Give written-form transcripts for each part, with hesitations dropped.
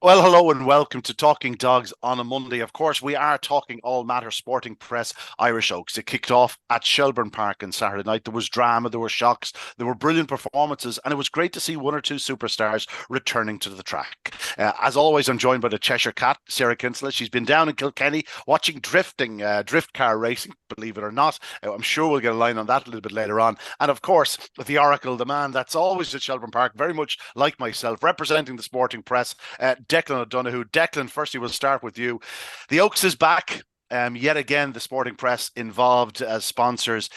Well, hello and welcome to Talking Dogs on a Monday. Of course, we are talking all matter sporting press Irish Oaks. It kicked off at Shelbourne Park on Saturday night. There was drama, there were shocks, there were brilliant performances, and it was great to see one or two superstars returning to the track. As always, I'm joined by the Cheshire Cat, Sarah Kinsella. She's been down in Kilkenny watching drift car racing, believe it or not. I'm sure we'll get a line on that a little bit later on. And of course, the Oracle, the man that's always at Shelbourne Park, very much like myself, representing the sporting press. Declan O'Donoghue. Declan, firstly, we'll start with you. The Oaks is back. Yet again, the sporting press involved as sponsors.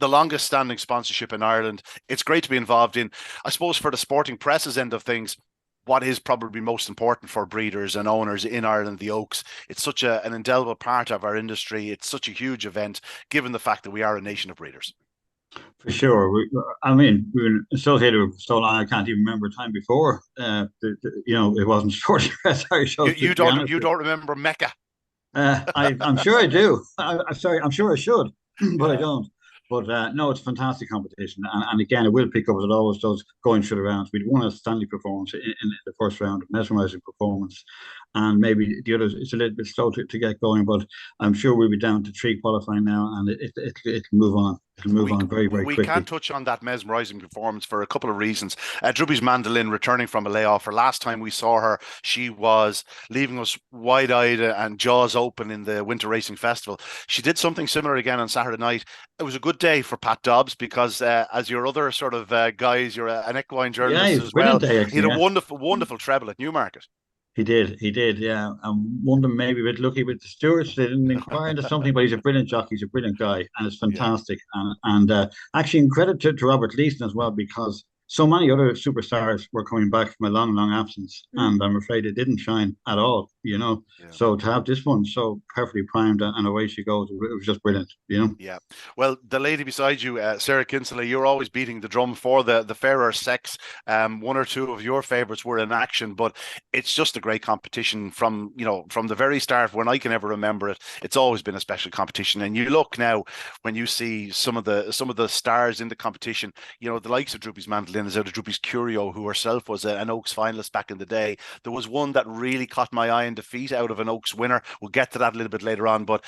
The longest standing sponsorship in Ireland. It's great to be involved in. I suppose for the sporting press's end of things, what is probably most important for breeders and owners in Ireland, the Oaks. It's such an indelible part of our industry. It's such a huge event, given the fact that we are a nation of breeders. For sure. We've been associated with so long, I can't even remember a time before. It wasn't sports press Irish You, shows, you to be don't honest you with don't remember Mecca? I'm sure I do. I'm sorry, I'm sure I should, but I Yeah. don't. But no, it's a fantastic competition, and again, it will pick up as it always does going through the rounds. We'd won a Stanley performance in the first round, mesmerising performance, and maybe the others. It's a little bit slow to get going, but I'm sure we'll be down to three qualifying now, and it'll move on. It'll move we on very, very we can't quickly. touch on that mesmerising performance for a couple of reasons. Druby's Mandolin returning from a layoff. For last time we saw her, she was leaving us wide-eyed and jaws open in the Winter Racing Festival. She did something similar again on Saturday night. It was a good day for Pat Dobbs because, as your other sort of guys, you're an equine Yeah, journalist it's a as well. brilliant day He had actually. a Yeah. wonderful, wonderful treble at Newmarket. He did, yeah. And one of them maybe a bit lucky with the stewards. They didn't inquire into something, but he's a brilliant jockey. He's a brilliant guy, and it's Yeah. fantastic. And actually, in credit to Robert Leeson as well, because so many other superstars were coming back from a long, long absence, and I'm afraid it didn't shine at all. Yeah. So to have this one so perfectly primed and away she goes, it was just brilliant. Yeah. Well, the lady beside you, Sarah Kinsella, you're always beating the drum for the fairer sex. One or two of your favourites were in action, but it's just a great competition from from the very start when I can ever remember it. It's always been a special competition. And you look now when you see some of the stars in the competition, the likes of Droopy's Mandolin, as out of Droopy's Curio, who herself was an Oaks finalist back in the day. There was one that really caught my eye in defeat out of an Oaks winner. We'll get to that a little bit later on, but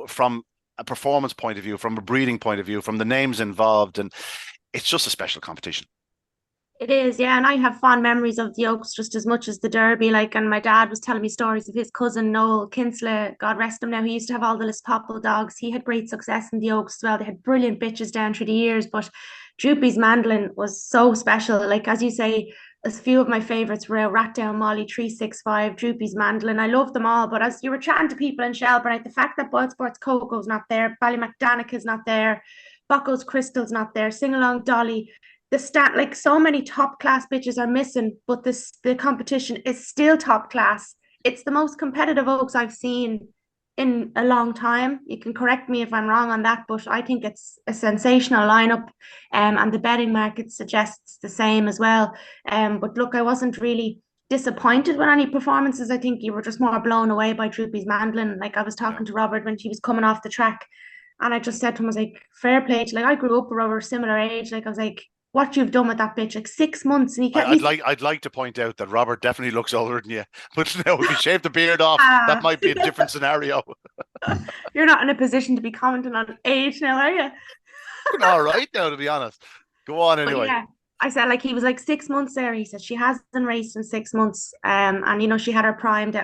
from a performance point of view, from a breeding point of view, from the names involved, and it's just a special competition. It is, yeah, and I have fond memories of the Oaks just as much as the Derby. Like, and my dad was telling me stories of his cousin Noel Kinsella, God rest him now. He used to have all the Lispopo dogs. He had great success in the Oaks as well. They had brilliant bitches down through the years, but Droopy's Mandolin was so special. Like as you say, a few of my favourites were Ratdown Molly 365, Droopy's Mandolin. I love them all, but as you were chatting to people in Shelbourne, like the fact that Boyle Sports Coco's not there, Ballymacdanic not there, Bucko's Crystal's not there, Sing Along Dolly, the stat, like so many top class bitches are missing, but the competition is still top class. It's the most competitive Oaks I've seen in a long time. You can correct me if I'm wrong on that, but I think it's a sensational lineup, and the betting market suggests the same as well. But look, I wasn't really disappointed with any performances. I think you were just more blown away by Droopy's Mandolin. Like I was Yeah. talking to Robert when she was coming off the track, and I just said to him, I was like, fair play to, like, I grew up around a similar age. Like I was like, what you've done with that bitch, like 6 months, and he kept I'd me. like I'd like to point out that Robert definitely looks older than you, but no, if you shave the beard off, that Ah, might be a different scenario. you're not in a position to be commenting on age now, are you? Looking all right now, to be honest. Go on But anyway. yeah, I said, like, he was like 6 months there. He said she hasn't raced in 6 months. And she had her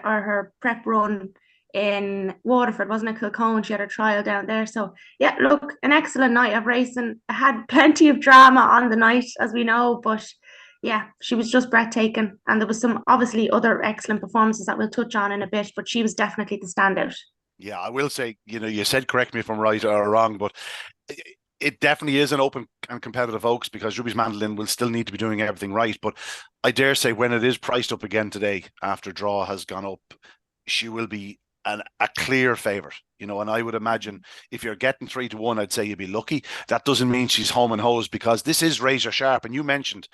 or her prep run in Waterford, wasn't it? Kilcone. She had her trial down there. So yeah, look, an excellent night of racing. I had plenty of drama on the night, as we know, but yeah, she was just breathtaking. And there was some obviously other excellent performances that we'll touch on in a bit, but she was definitely the standout. Yeah, I will say, you said correct me if I'm right or wrong, but it definitely is an open and competitive Oaks because Ruby's Mandolin will still need to be doing everything right. But I dare say when it is priced up again today, after draw has gone up, she will be a clear favourite. And I would imagine if you're getting 3-1, I'd say you'd be lucky. That doesn't mean she's home and hose because this is razor sharp. And you mentioned,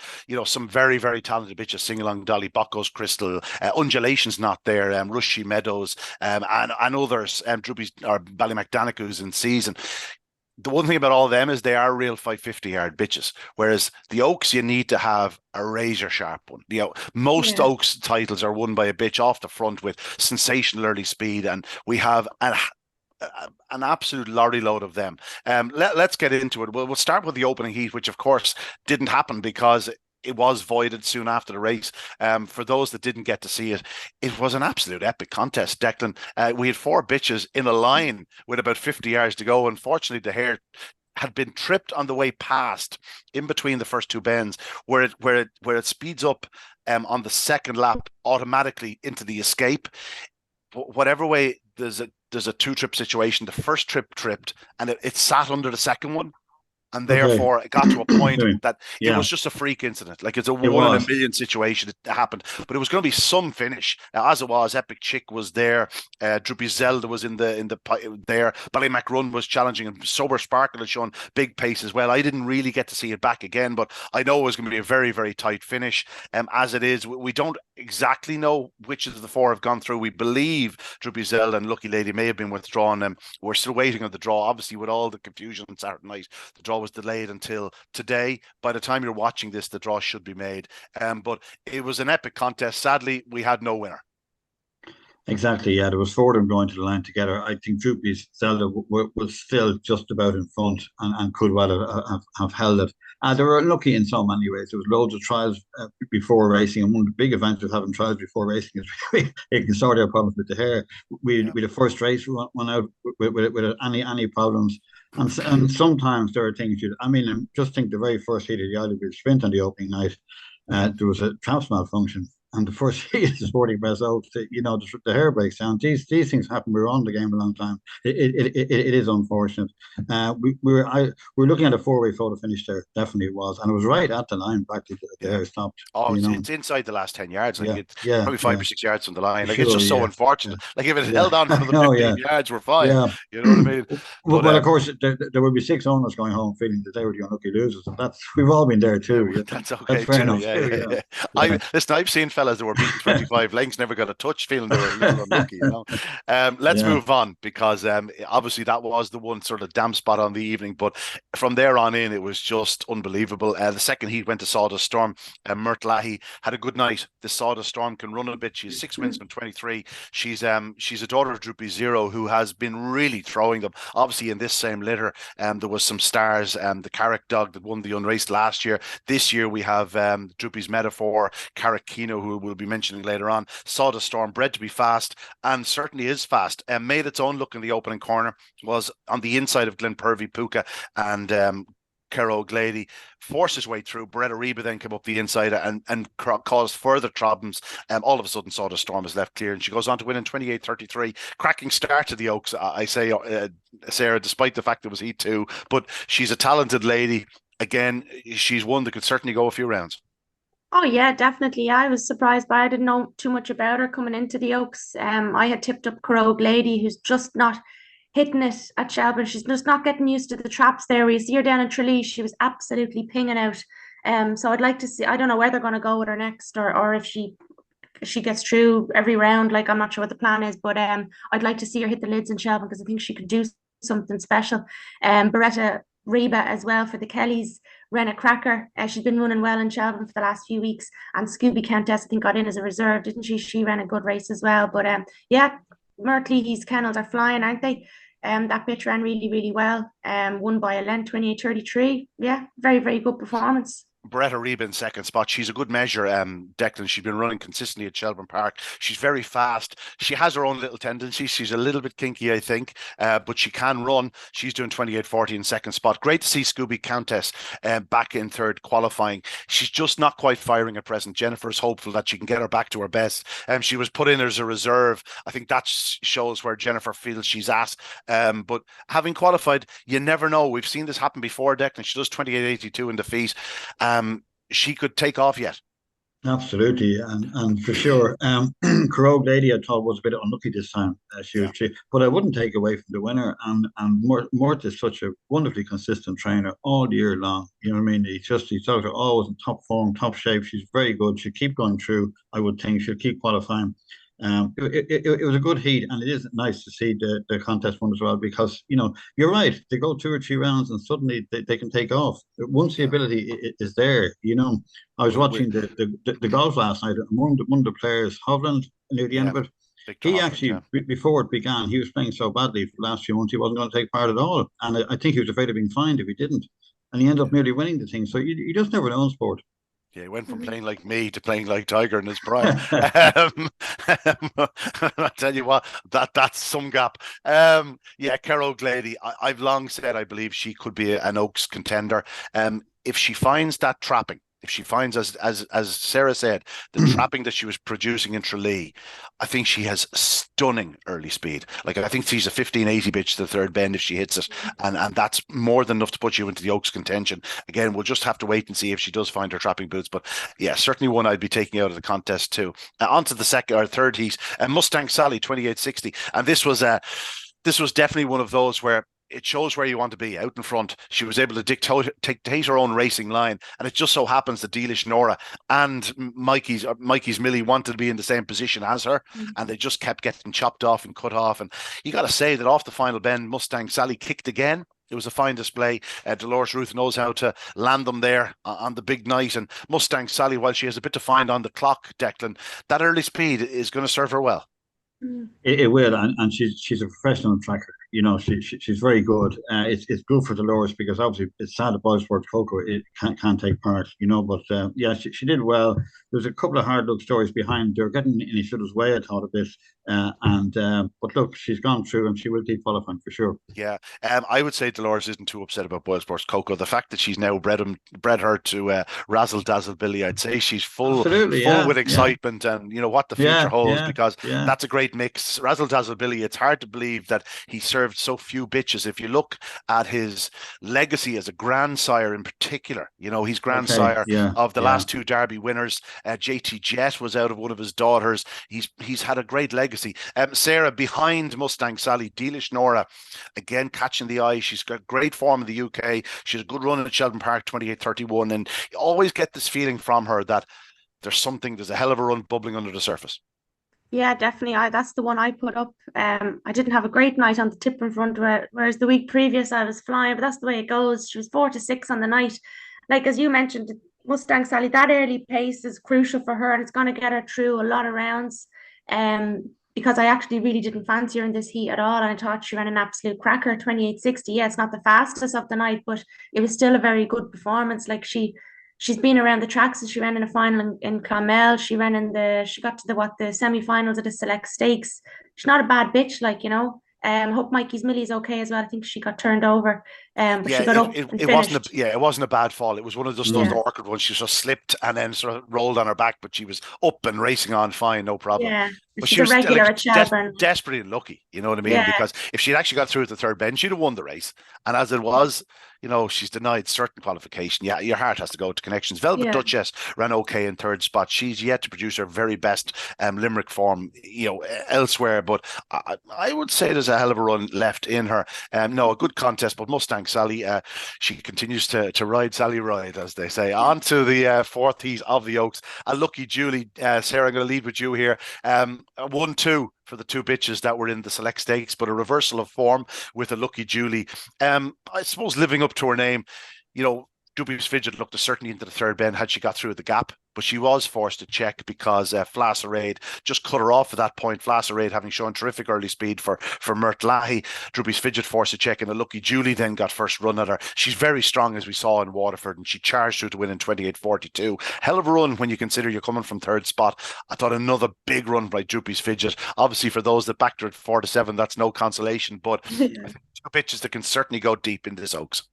some very, very talented bitches, Sing Along Dolly, Bocco's Crystal, Undulation's not there, Rushy Meadows, and others, Drupy's or Ballymacdanic who's in season. the one thing about all of them is they are real 550-yard bitches. Whereas the Oaks, you need to have a razor sharp one. Most Oaks titles are won by a bitch off the front with sensational early speed, and we have an absolute lorry load of them. Let's get into it. We'll start with the opening heat, which of course didn't happen because it was voided soon after the race. For those that didn't get to see it, it was an absolute epic contest, Declan. We had 4 bitches in a line with about 50 yards to go. Unfortunately, the hare had been tripped on the way past in between the first 2 bends, where it speeds up on the second lap automatically into the escape. Whatever way, there's a 2-trip situation. The first trip tripped and it sat under the second one. And therefore, it got to a point that it was just a freak incident. Like, it's a 1 in a million situation. It happened, but it was going to be some finish. As it was, Epic Chick was there. Droopy Zelda was in the there. Ballymac Run was challenging, and Sober Sparkle had shown big pace as well. I didn't really get to see it back again, but I know it was going to be a very, very tight finish. As it is, we don't exactly know which of the 4 have gone through. We believe Droopy Zelda and Lucky Lady may have been withdrawn. We're still waiting on the draw. Obviously, with all the confusion on Saturday night, the draw was delayed until today. By the time you're watching this, the draw should be made. But it was an epic contest. Sadly, we had no winner. Exactly, yeah. There was 4 of them going to the line together. I think Droopy's Zelda was still just about in front and could well have held it. They were lucky in so many ways. There was loads of trials before racing, and one of the big advantages of having trials before racing is it can sort out problems with the hare. We the first race went out with any problems. And sometimes there are things just think the very first heat of the Isle of Sprint on the opening night, there was a traps malfunction, and the first heat of the Sporting Press Oaks, the hair breaks down. These things happen. We were on the game a long time. It is unfortunate. We were looking at a 4-way photo finish there. Definitely it was, and it was right at the line. Practically, the hair stopped. Oh, it's inside the last 10 yards. Like it's probably 5 or 6 yards from the line. Like, it's just so unfortunate. Like, if it held on for the 15 yards, we're fine. You know what I mean? But of course, there would be 6 owners going home feeling that they were the unlucky losers, and we've all been there too. That's okay. That's fair enough. Listen, I've seen fellas that were beaten 25 lengths, never got a touch, feeling they were a little unlucky. Let's move on, because obviously that was the one sort of damp spot on the evening. But from there on in, it was just unbelievable. The second heat went to Sawdust Storm. Mert Lahey had a good night. The Sawdust Storm can run a bit. She's 6 wins from 23. She's a daughter of Droopy Zero, who has been really throwing them. Obviously, in this same litter, there was some stars. The Carrick dog that won the unraced last year. This year we have Droopy's Metaphor, Carrick Kino, who we'll be mentioning later on. Sawdust Storm, bred to be fast, and certainly is fast. Made its own look in the opening corner. Was on the inside of Glenpervy Puka and Cero Glady, forced his way through. Beretta Reba then came up the inside and caused further problems. All of a sudden, Sawdust Storm is left clear, and she goes on to win in 28:33. Cracking start to the Oaks, I say, Sarah, despite the fact it was Heat 2. But she's a talented lady. Again, she's one that could certainly go a few rounds. Oh yeah, definitely. I was surprised by. I didn't know too much about her coming into the Oaks. I had tipped up Crogue Lady, who's just not hitting it at Shelbourne. She's just not getting used to the traps there. We see her down in Tralee. She was absolutely pinging out. So I'd like to see. I don't know where they're going to go with her next, or if she gets through every round. Like, I'm not sure what the plan is, but I'd like to see her hit the lids in Shelbourne, because I think she could do something special. Beretta Reba as well for the Kellys ran a cracker. She's been running well in Shelbourne for the last few weeks, and Scooby Countess, I think, got in as a reserve, didn't she? She ran a good race as well. But Mert Leahy's kennels are flying, aren't they? That bitch ran really, really well. Won by a length, 28:33. Yeah, very, very good performance. Beretta Reba in second spot. She's a good measure, Declan. She's been running consistently at Shelbourne Park. She's very fast. She has her own little tendencies. She's a little bit kinky, I think, but she can run. She's doing 28:40 in second spot. Great to see Scooby Countess back in third qualifying. She's just not quite firing at present. Jennifer's hopeful that she can get her back to her best. She was put in as a reserve. I think that shows where Jennifer feels she's at. But having qualified, you never know. We've seen this happen before, Declan. She does 28:82 in defeat. She could take off yet. Absolutely, and for sure. Crogue Lady, I thought, was a bit unlucky this time. But I wouldn't take away from the winner. And Mort is such a wonderfully consistent trainer all year long. You know what I mean? He's sort of always in top form, top shape. She's very good. She'll keep going through. I would think she'll keep qualifying. It was a good heat, and it is nice to see the contest one as well, because you're right. They go 2 or 3 rounds and suddenly they can take off once the ability is there. I was watching the golf last night, and one of the players, Hovland, near the end of it. Victor He Hovland, actually, before it began, he was playing so badly for the last few months, he wasn't going to take part at all. And I think he was afraid of being fined if he didn't. And he ended up nearly winning the thing. So you just never know in sport. Yeah, he went from playing like me to playing like Tiger in his prime. I tell you what, that's some gap. Yeah, Carol Glady, I've long said I believe she could be an Oaks contender. If she finds that trapping, if she finds, as Sarah said, the trapping that she was producing in Tralee, I think she has stunning early speed. Like, I think she's a 1580 bitch to the third bend if she hits it, and that's more than enough to put you into the Oaks contention. Again, we'll just have to wait and see if she does find her trapping boots. But yeah, certainly one I'd be taking out of the contest too. On to the second or third heat, Mustang Sally 2860, and this was definitely one of those where it shows where you want to be out in front. She was able to dictate her own racing line, and it just so happens that Dealish Nora and Mikey's Millie wanted to be in the same position as her, and they just kept getting chopped off and cut off. And you got to say that off the final bend, Mustang Sally kicked again. It was a fine display. Dolores Ruth knows how to land them there on the big night, and Mustang Sally, while she has a bit to find on the clock, Declan, that early speed is going to serve her well. It will, and she's a professional tracker. She's very good. It's good for Dolores, because obviously it's sad that Boysports Coco it can't take part. But yeah, she did well. There's a couple of hard luck stories behind. They're getting in each other's way, I thought, a bit. But look, she's gone through, and she will keep qualifying for sure. Yeah, I would say Dolores isn't too upset about Boysports Coco. The fact that she's now bred her to Razzle Dazzle Billy, I'd say she's full with excitement, and what the future holds, because that's a great mix. Razzle Dazzle Billy, it's hard to believe that he served so few bitches. If you look at his legacy as a grandsire in particular, he's grandsire of the last 2 Derby winners. JT Jet was out of one of his daughters. He's had a great legacy. Sarah, behind Mustang Sally, Dealish Nora, again catching the eye. She's got great form in the UK. She had a good run at Shelbourne Park 28:31, and you always get this feeling from her that there's a hell of a run bubbling under the surface. Yeah, definitely. That's the one I put up. I didn't have a great night on the tip in front, whereas the week previous I was flying, but that's the way it goes. She was 4-6 on the night. Like, as you mentioned, Mustang Sally, that early pace is crucial for her, and it's going to get her through a lot of rounds. Because I actually really didn't fancy her in this heat at all, and I thought she ran an absolute cracker, 28:60. Yeah, it's not the fastest of the night, but it was still a very good performance. Like, she's been around the track since she ran in a final in Clonmel. She got to the semi-finals of the Select Stakes. She's not a bad bitch, hope Mikey's Millie's okay as well. I think she got turned over, but she got up and finished. It wasn't a bad fall. It was one of those awkward ones. She just slipped and then sort of rolled on her back, but she was up and racing on fine, no problem. Yeah, but she's a regular at Shelbourne. Desperately lucky, you know what I mean? Yeah. Because if she'd actually got through at the third bend, she'd have won the race. And as it was, she's denied certain qualification. Yeah, your heart has to go to Connections. Velvet Duchess ran okay in third spot. She's yet to produce her very best Limerick form, elsewhere. But I would say there's a hell of a run left in her. No, a good contest, but Mustang Sally, she continues to ride Sally ride, as they say. On to the fourth heat of the Oaks. A lucky Julie. Sarah, I'm going to lead with you here. 1-2 for the 2 bitches that were in the Select Stakes, but a reversal of form with a lucky Julie. I suppose living up to her name, Doobie's Fidget looked certainly into the third bend had she got through the gap, but she was forced to check because Flasserade just cut her off at that point. Flasserade having shown terrific early speed for Mert Lahi. Doobie's Fidget forced to check, and a lucky Julie then got first run at her. She's very strong, as we saw in Waterford, and she charged through to win in 28:42. Hell of a run when you consider you're coming from third spot. I thought another big run by Doobie's Fidget. Obviously, for those that backed her at 4-7, that's no consolation, but I think 2 bitches that can certainly go deep in this Oaks.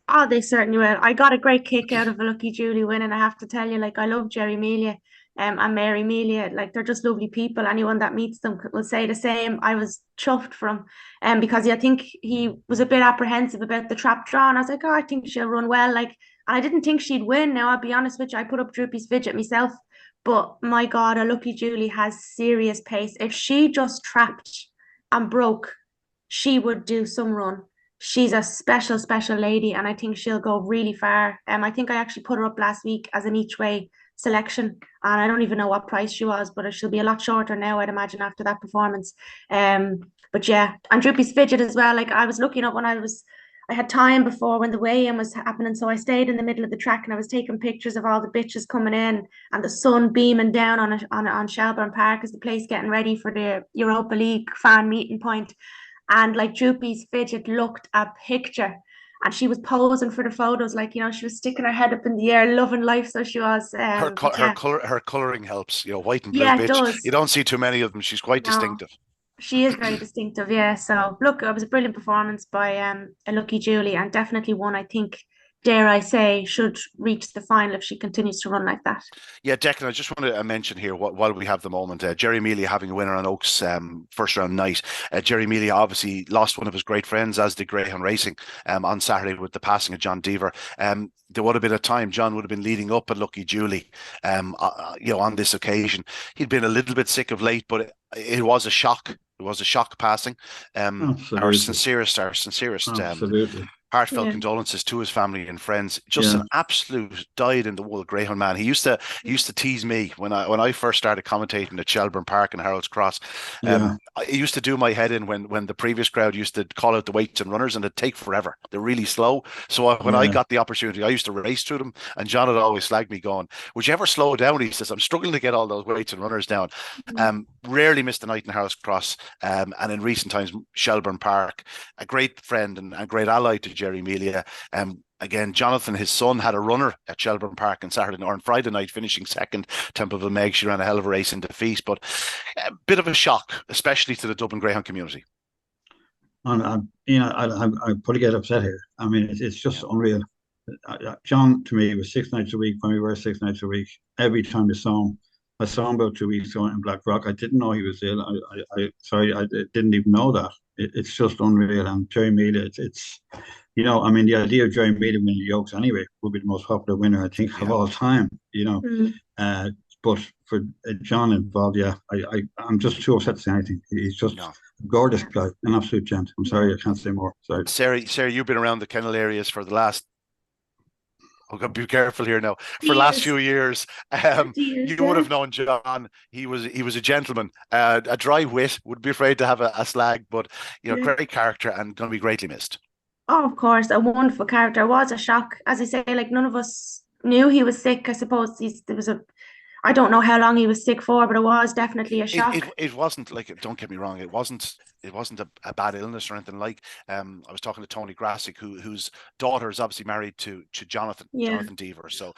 Oh, they certainly will. I got a great kick out of a lucky Julie winning. I have to tell you, I love Jerry Melia and Mary Melia. They're just lovely people. Anyone that meets them will say the same. I was chuffed for him because I think he was a bit apprehensive about the trap draw, and I was like, oh, I think she'll run well. And I didn't think she'd win. Now, I'll be honest with you, I put up Droopy's Fidget myself, but my God, a lucky Julie has serious pace. If she just trapped and broke, she would do some run. She's a special lady, and I think she'll go really far. I think I actually put her up last week as an each way selection, and I don't even know what price she was, but she'll be a lot shorter now, I'd imagine, after that performance. But yeah, and Droopy's Fidget as well. Like, I was looking up when I had time before when the weigh-in was happening, so I stayed in the middle of the track and I was taking pictures of all the bitches coming in and the sun beaming down on Shelbourne Park as the place getting ready for the Europa League fan meeting point. And like, Droopy's Fidget looked a picture. And she was posing for the photos, like, she was sticking her head up in the air, loving life. So she was. Her coloring helps. White and blue Yeah, it bitch. does. You don't see too many of them. She's quite No, distinctive. she is very distinctive. Yeah. So look, it was a brilliant performance by a lucky Julie, and definitely one I think, dare I say, should reach the final if she continues to run like that. Yeah, Declan, I just want to mention here while we have the moment, Jerry Mealy having a winner on Oaks first round night. Jerry Mealy obviously lost one of his great friends, as did Greyhound Racing, on Saturday with the passing of John Dever. There would have been a time John would have been leading up at Lucky Julie, on this occasion. He'd been a little bit sick of late, but it was a shock. It was a shock passing. Our sincerest absolutely. Heartfelt condolences to his family and friends. Just an absolute dyed in the wool Greyhound man. He used to tease me when I first started commentating at Shelbourne Park and Harold's Cross. It used to do my head in when the previous crowd used to call out the weights and runners, and it'd take forever. They're really slow. So when I got the opportunity, I used to race through them, and John had always slagged me, going, "Would you ever slow down?" He says, "I'm struggling to get all those weights and runners down." Rarely missed a night in Harold's Cross, and in recent times Shelbourne Park. A great friend and a great ally to Jerry Mealy. Again, Jonathan, his son, had a runner at Shelbourne Park on Friday night, finishing second. Templeville Meg, she ran a hell of a race in defeat, but a bit of a shock, especially to the Dublin Greyhound community. And I probably get upset here. I mean, it's just unreal. John, to me, was 6 nights a week when we were 6 nights a week. Every time I saw him about 2 weeks ago in Blackrock. I didn't know he was ill. I didn't even know that. It's just unreal. And Jerry Mealy, it's I mean, the idea of Jerry Mealy winning the Oaks anyway would be the most popular winner, I think, of all time. But for John involved, I'm just too upset to say anything. He's just a gorgeous guy, an absolute gent. I'm sorry, I can't say more. Sorry. Sarah, you've been around the kennel areas for the last. I'm going to be careful here now. For the last few years, you would have known John. He was a gentleman, a dry wit. Would be afraid to have a slag, but great character and going to be greatly missed. Oh, of course, a wonderful character. It was a shock, as I say. Like, none of us knew he was sick. I suppose I don't know how long he was sick for, but it was definitely a shock. It wasn't like, don't get me wrong, it wasn't a bad illness or anything like. I was talking to Tony Grassick, whose daughter is obviously married to Jonathan Dever. So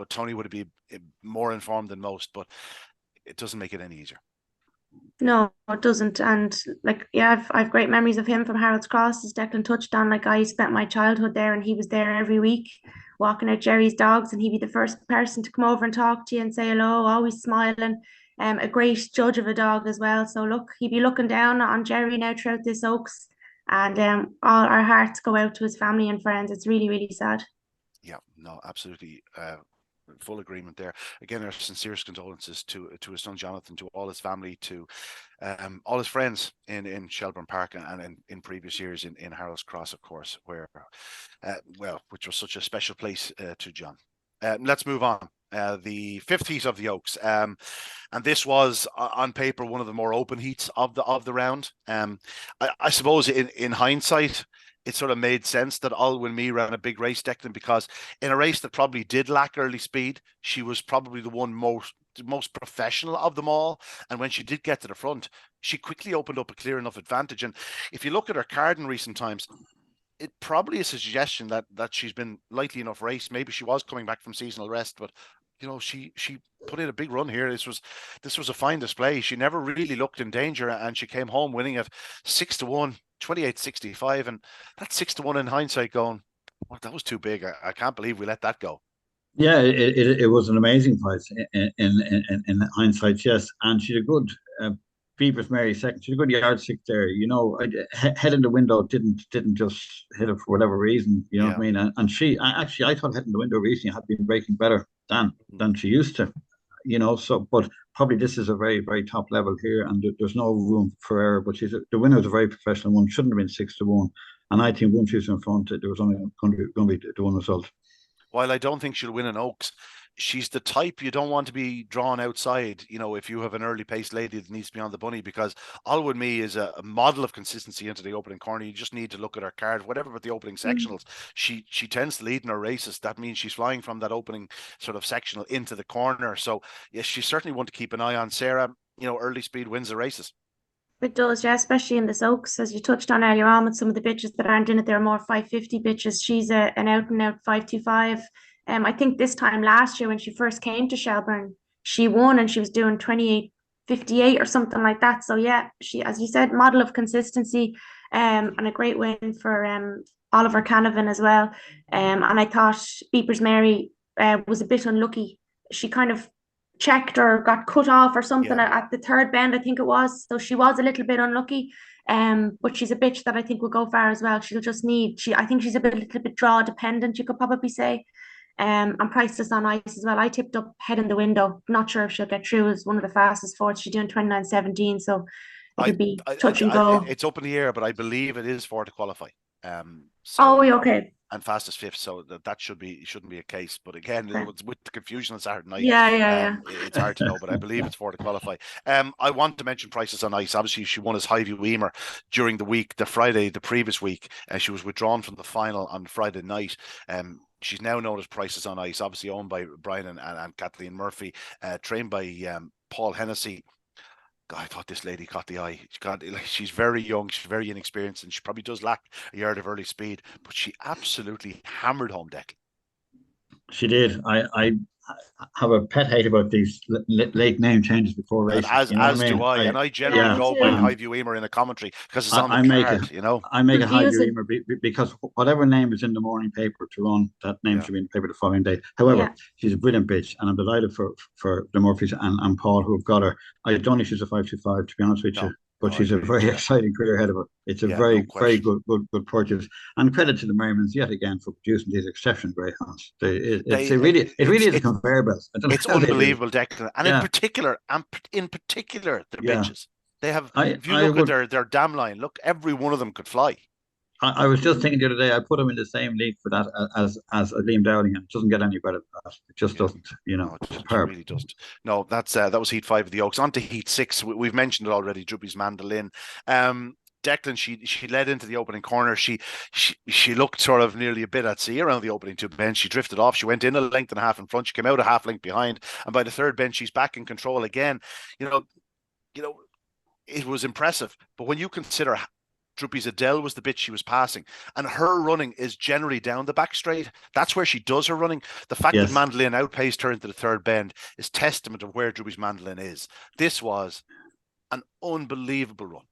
Tony would be more informed than most, but it doesn't make it any easier. No, it doesn't. And I've great memories of him from Harold's Cross, as Declan touched on. Like, I spent my childhood there, and he was there every week walking out Jerry's dogs, and he'd be the first person to come over and talk to you and say hello, always smiling. A great judge of a dog as well. So look, he'd be looking down on Jerry now throughout this Oaks, and all our hearts go out to his family and friends. It's really, really sad. Yeah, no, absolutely. Full agreement there. Again, our sincerest condolences to his son Jonathan, to all his family, to all his friends in Shelbourne Park, and in previous years in Harold's Cross, of course, where which was such a special place to John. Let's move on. The fifth heat of the Oaks, and this was on paper one of the more open heats of the round. I suppose in hindsight, it sort of made sense that Alwyn Mee ran a big race, Declan, because in a race that probably did lack early speed, she was probably the one most professional of them all. And when she did get to the front, she quickly opened up a clear enough advantage. And if you look at her card in recent times, it probably is a suggestion that she's been lightly enough raced. Maybe she was coming back from seasonal rest, but she put in a big run here. This was a fine display. She never really looked in danger, and she came home winning at 6-1. 28.65, and that's 6-1 in hindsight, going, well, that was too big. I can't believe we let that go. Yeah, it was an amazing price in hindsight, yes. And she's a good Beavers Mary second. She's a good yardstick there. Head in the window didn't just hit her for whatever reason. You know what I mean? And she I thought head in the window recently had been breaking better than she used to. But probably this is a very, very top level here, and there's no room for error. But the winner is a very professional one. Shouldn't have been 6-1, and I think once she's in front, there was only going to be the one result. While I don't think she'll win an Oaks, she's the type you don't want to be drawn outside, if you have an early pace lady that needs to be on the bunny, because Alwood Me is a model of consistency into the opening corner. You just need to look at her card, whatever with the opening sectionals. She tends to lead in her races. That means she's flying from that opening sort of sectional into the corner. So yes, she's certainly one to keep an eye on. Sarah, early speed wins the races. It does, yeah, especially in the Oaks, as you touched on earlier on with some of the bitches that aren't in it. They're more 550 bitches. She's an out and out 525. I think this time last year when she first came to Shelbourne, she won and she was doing 28.58 or something like that. So yeah, she, as you said, model of consistency, and a great win for Oliver Canavan as well. And I thought Beepers Mary was a bit unlucky. She kind of checked or got cut off or something at the third bend, I think it was. So she was a little bit unlucky. But she's a bitch that I think will go far as well. She'll just need, I think she's a little bit draw dependent, you could probably say. And priceless on ice as well. I tipped up head in the window. Not sure if she'll get through as one of the fastest forwards. She's doing 29.17, so it'll be touch and go. It's up in the air, but I believe it is for to qualify. Okay. And fastest fifth, so that shouldn't be a case. But again, with the confusion on Saturday night, it's hard to know. But I believe it's for to qualify. I want to mention prices on ice. Obviously, she won as Highview Emer during the week, the previous week, and she was withdrawn from the final on Friday night. She's now known as Prices on Ice, obviously owned by Brian and Kathleen Murphy, trained by Paul Hennessy. God, I thought this lady caught the eye. She's very young, she's very inexperienced, and she probably does lack a yard of early speed, but she absolutely hammered home Declan. She did. I have a pet hate about these late name changes before races. As do I. And I generally go by Highview Emer in a commentary because it's on the card, I make a Highview Emer because whatever name is in the morning paper to run, that name should be in the paper the following day. However, she's a brilliant bitch, and I'm delighted for the Murphys and Paul who have got her. I don't know if she's a 525, to be honest with you. But she's a very exciting career ahead of her. It's a very good purchase. And credit to the Merrimans yet again for producing these exceptional greyhounds. It really is a conveyor belt. It's unbelievable, Declan. And in particular, the bitches. They have, if you look at their dam line, look, every one of them could fly. I was just thinking the other day, I put him in the same league for that as Liam Dowling, and it doesn't get any better than that. It just doesn't, No, it really doesn't. No, that was Heat 5 of the Oaks. On to Heat 6. We've mentioned it already, Droopy's Mandolin. Declan, she led into the opening corner. She looked sort of nearly a bit at sea around the opening two bends. She drifted off. She went in a length and a half in front. She came out a half length behind. And by the third bend, she's back in control again. It was impressive. But when you consider Droopy's Adele was the bit she was passing, and her running is generally down the back straight. That's where she does her running. The fact that Mandolin outpaced her into the third bend is testament of where Droopy's Mandolin is. This was an unbelievable run.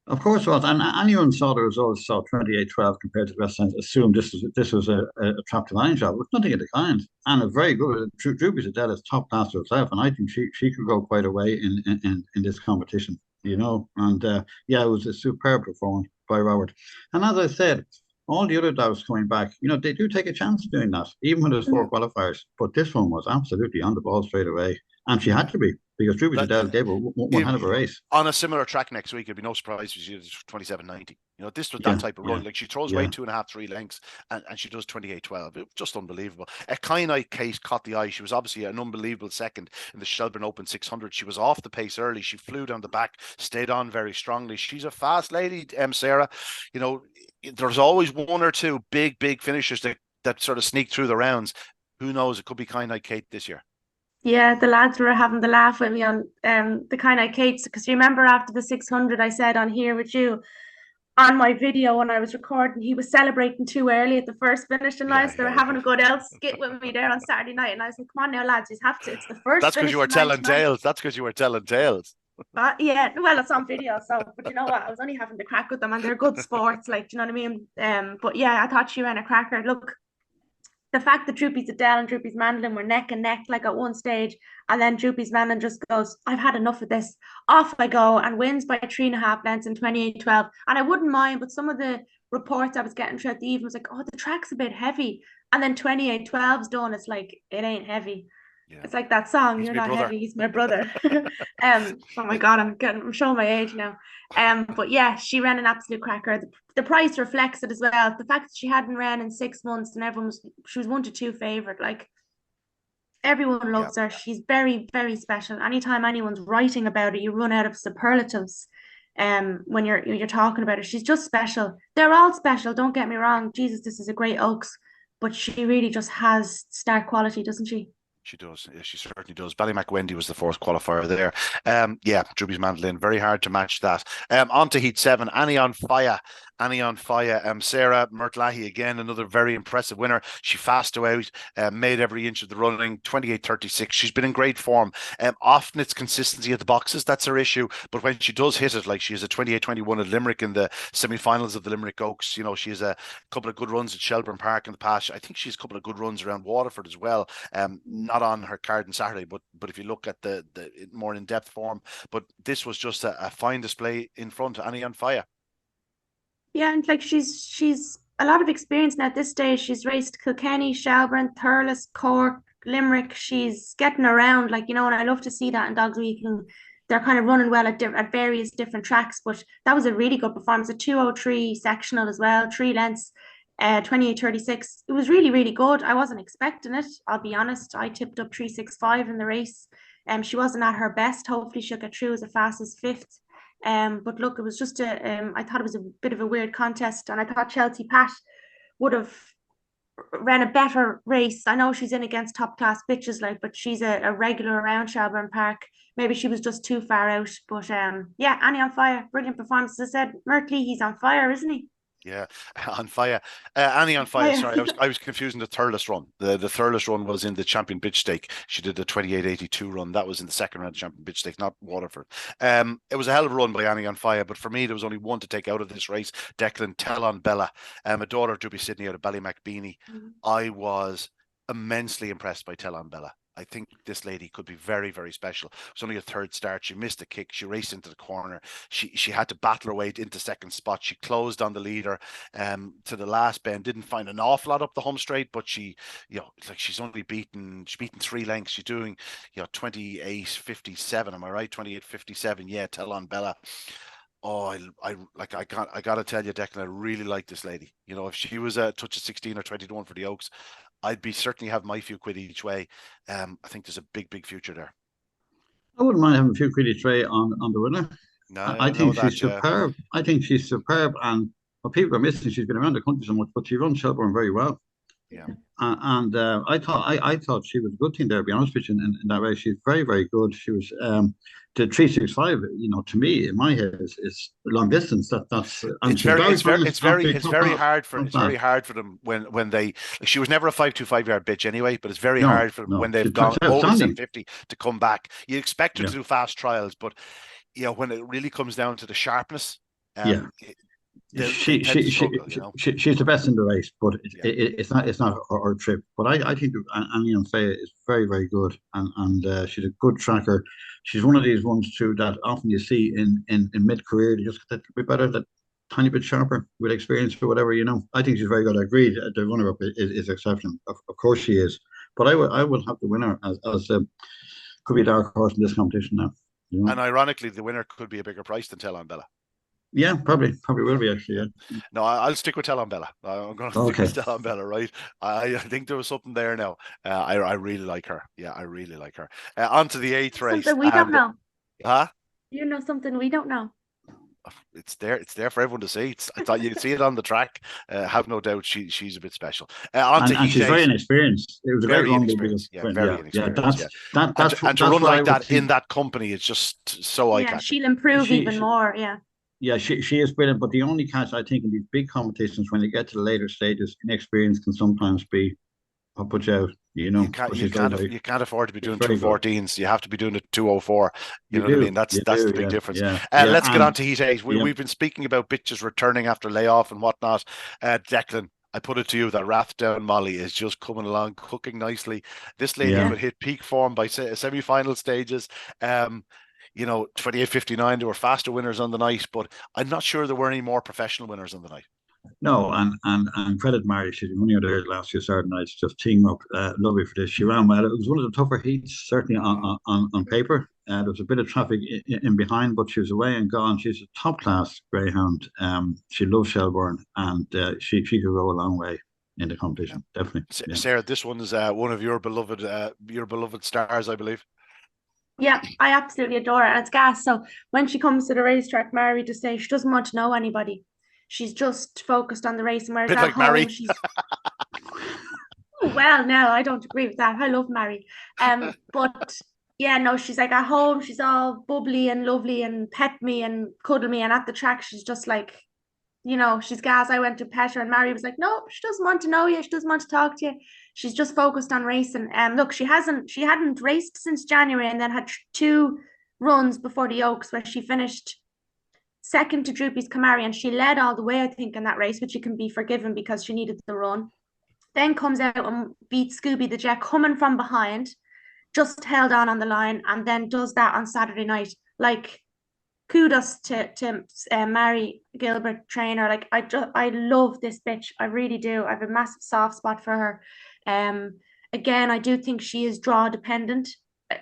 Of course it was, and anyone saw the results, saw 28-12 compared to the West End, assumed this was a trap to line job. It was nothing of the kind, and a very good. Droopy's Adele is top class herself, and I think she could go quite a way in this competition. And it was a superb performance by Robert. And as I said, all the other doubts coming back, they do take a chance of doing that, even when there's 4 qualifiers. But this one was absolutely on the ball straight away. And she had to be, because Droopy's Adele gave her one hell of a race. On a similar track next week, it'd be no surprise if she did 27.90. This was that type of run. Like, she throws away 2.5, 3 lengths, and she does 28.12. It was just unbelievable. Kynite Case caught the eye. She was obviously an unbelievable second in the Shelbourne Open 600. She was off the pace early. She flew down the back, stayed on very strongly. She's a fast lady, Sarah. There's always one or two big finishers that sort of sneak through the rounds. Who knows? It could be Kynite Kate this year. Yeah, the lads were having the laugh with me on the Kynite Kates, because you remember after the 600 I said on here with you on my video when I was recording, he was celebrating too early at the first finish and they were having a good old skit with me there on Saturday night, and I was like, come on now lads, you have to, it's the first. That's because you were telling tales. That's because you were telling tales. Yeah, well, it's on video, so, but you know what, I was only having the crack with them, and they're good sports, like, do you know what I mean? But yeah, I thought she ran a cracker. Look, the fact that Droopy's Adele and Droopy's Mandolin were neck and neck, like at one stage, and then Droopy's Mandolin just goes, I've had enough of this, off I go, and wins by 3.5 lengths in 28.12. And I wouldn't mind, but some of the reports I was getting throughout the evening was like, oh, the track's a bit heavy, and then 28.12's done, it's like, it ain't heavy. Yeah. It's like that song, You're Not Heavy, He's My Brother. Oh my God, I'm showing my age now. But yeah, she ran an absolute cracker. The price reflects it as well. The fact that she hadn't ran in 6 months and she was 1 to 2 favourite. Like, Everyone Yeah. loves her. She's very, very special. Anytime anyone's writing about her, you run out of superlatives. When you're talking about her, she's just special. They're all special. Don't get me wrong. Jesus, this is a great Oaks, but she really just has star quality, doesn't she? She does. Yeah, she certainly does. Ballymac Wendy was the fourth qualifier there. Yeah, Drewby's Mandolin. Very hard to match that. On to Heat 7. Annie on fire. Annie on fire. Sarah Murtlahi, again, another very impressive winner. She fast out, made every inch of the running, 28:36. She's been in great form. Often it's consistency at the boxes. That's her issue. But when she does hit it, like she has a 28-21 at Limerick in the semi-finals of the Limerick Oaks, you know, she has a couple of good runs at Shelbourne Park in the past. I think she has a couple of good runs around Waterford as well. Not on her card on Saturday, but if you look at the more in-depth form, but this was just a fine display in front. Annie on fire. Yeah, and like she's a lot of experience now at this stage. She's raced Kilkenny, Shelbourne, Thurles, Cork, Limerick. She's getting around, like, you know, and I love to see that in Dogs Week. And they're kind of running well at various different tracks. But that was a really good performance. A 2:03 sectional as well, 3 lengths, 28:36. It was really, really good. I wasn't expecting it, I'll be honest. I tipped up 3:65 in the race. She wasn't at her best. Hopefully she'll get through as a fast as fifth. But look, it was just I thought it was a bit of a weird contest, and I thought Chelsea Pat would have ran a better race. I know she's in against top class bitches, like, but she's a regular around Shelbourne Park. Maybe she was just too far out. But yeah, Annie on fire, brilliant performance. As I said, Mertley, he's on fire, isn't he? Yeah, on fire. Annie on fire. Fire. Sorry, I was confusing the Thurles run. The Thurles run was in the Champion Bitch Stake. She did the 28:82 run. That was in the second round of Champion Bitch Stake, not Waterford. It was a hell of a run by Annie on fire, but for me, there was only one to take out of this race. Declan, Tell on Bella, a daughter of Drewby Sydney out of Ballymac Beanie. I was immensely impressed by Tell on Bella. I think this lady could be very, very special. It was only a third start. She missed a kick. She raced into the corner. She had to battle her way into second spot. She closed on the leader to the last bend. Didn't find an awful lot up the home straight, but she, you know, like she's beaten 3 lengths. She's doing, you know, 28:57. Am I right? 28:57. Yeah, Tell on Bella. Oh, I gotta tell you, Declan, I really like this lady. You know, if she was a touch of 16 or 20 to 1 for the Oaks, I'd be certainly have my few quid each way. I think there's a big future there. I wouldn't mind having a few quid each way on the winner. No, I think she's superb. I think she's superb, and what people are missing, she's been around the country so much, but she runs Shelbourne very well. Yeah. I thought she was a good thing there. To be honest with you, in that race, she's very, very good. She was the 3:65. You know, to me, in my head, is long distance. That's it's very hard for them when they. Like, she was never a 5.25 yard bitch anyway, but it's very hard for them when they've gone over 750 to come back. You expect her to do fast trials, but you know, when it really comes down to the sharpness, she's the best in the race, but it's not her trip. But I think Annie on Faya is very, very good, and she's a good tracker. She's one of these ones too that often you see in mid career. They just get a bit better, that tiny bit sharper with experience or whatever. You know, I think she's very good. I agree. The runner up is exceptional. Of course she is, but I will have the winner as could be a dark horse in this competition now. You know? And ironically, the winner could be a bigger price than Tell on Bella. Yeah, probably will be actually. Yeah. No, I'll stick with Tell on Bella. I'm going to stick with Tell on Bella, right? I think there was something there now. I really like her. Yeah, I really like her. On to the 8th race. Something we don't know. Huh? You know something we don't know. It's there for everyone to see. I thought you'd see it on the track. Have no doubt she's a bit special. And she's very inexperienced. It was a very great inexperienced. Run. Very inexperienced. That's and to run like that in that company is just so eye-catching. Yeah, she'll improve even more. Yeah. Yeah, she is brilliant. But the only catch, I think, in these big competitions, when you get to the later stages, inexperience can sometimes be what puts you out. You know, you can't afford to be doing 2:14s. You have to be doing a 2:04. You know what I mean? That's the big difference. Let's get on to Heat 8. We've been speaking about bitches returning after layoff and whatnot. Declan, I put it to you that Rathdown Molly is just coming along, cooking nicely. This lady would hit peak form by semi-final stages. You know, 28:59, there were faster winners on the night, but I'm not sure there were any more professional winners on the night. No, and credit Mary, she's only out there last few Saturday nights, just teaming up. Lovely for this. She ran well. It was one of the tougher heats, certainly on paper. There was a bit of traffic in behind, but she was away and gone. She's a top class greyhound. She loves Shelbourne, and she could go a long way. in the competition. Definitely. Yeah. Sarah, this one is one of your beloved stars, I believe. Yeah, I absolutely adore her. And it's gas. So when she comes to the racetrack, Mary just say she doesn't want to know anybody. She's just focused on the race. And whereas Bit at like home, Mary. she's well, no, I don't agree with that. I love Mary. But yeah, no, she's like at home, she's all bubbly and lovely and pet me and cuddle me. And at the track, she's just like, she's gas. I went to pet her, and Mary was like, no, she doesn't want to know you. She doesn't want to talk to you. She's just focused on racing. Look, she hadn't raced since January, and then had two runs before the Oaks where she finished second to Droopy's Camari, and she led all the way, I think, in that race, which she can be forgiven because she needed the run. Then comes out and beats Scooby the Jet coming from behind, just held on the line, and then does that on Saturday night. Like, kudos to Mary Gilbert trainer. Like, I love this bitch. I really do. I have a massive soft spot for her. Again, I do think she is draw dependent.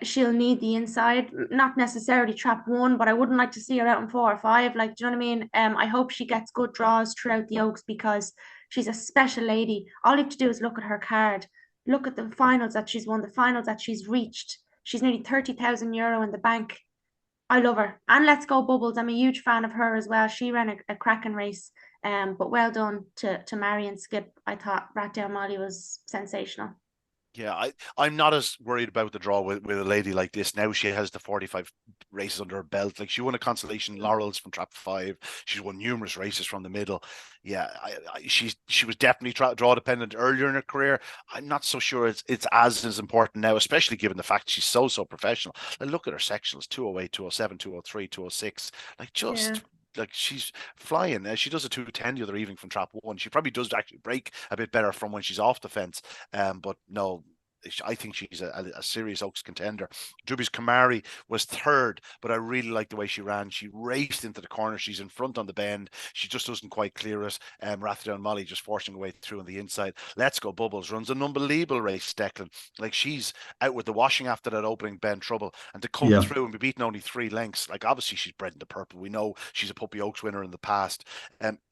She'll need the inside, not necessarily trap one, but I wouldn't like to see her out in 4 or 5. Like, do you know what I mean? I hope she gets good draws throughout the Oaks because she's a special lady. All you have to do is look at her card. Look at the finals that she's won, the finals that she's reached. She's nearly €30,000 in the bank. I love her. And Let's Go Bubbles. I'm a huge fan of her as well. She ran a cracking race. But well done to Mary and Skip. I thought Rat Down Molly was sensational. Yeah, I'm not as worried about the draw with a lady like this. Now she has the 45 races under her belt. Like, she won a consolation laurels from Trap 5. She's won numerous races from the middle. Yeah, she was definitely draw dependent earlier in her career. I'm not so sure it's as important now, especially given the fact she's so professional. Like, look at her sectionals: 208, 207, 203, 206. Like, just. Yeah. Like, she's flying. She does a 210 the other evening from Trap 1. She probably does actually break a bit better from when she's off the fence. But no, I think she's a serious Oaks contender. Droopy's Camari was third, but I really like the way she ran. She raced into the corner. She's in front on the bend. She just doesn't quite clear it. Rathdown Molly just forcing her way through on the inside. Let's Go Bubbles runs an unbelievable race, Declan. Like, she's out with the washing after that opening bend trouble, and to come through and be beaten only 3 lengths. Like, obviously she's bred in the purple. We know she's a Puppy Oaks winner in the past.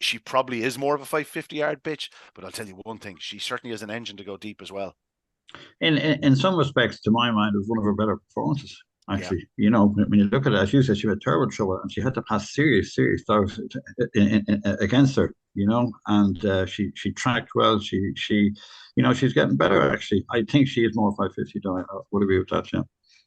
She probably is more of a 550-yard bitch, but I'll tell you one thing: she certainly has an engine to go deep as well. In some respects, to my mind, it was one of her better performances. Actually, when you look at it, as you said, she had terrible trouble, and she had to pass serious dogs against her. And she tracked well. She's getting better. Actually, I think she is more 550. I would agree with that. Yeah.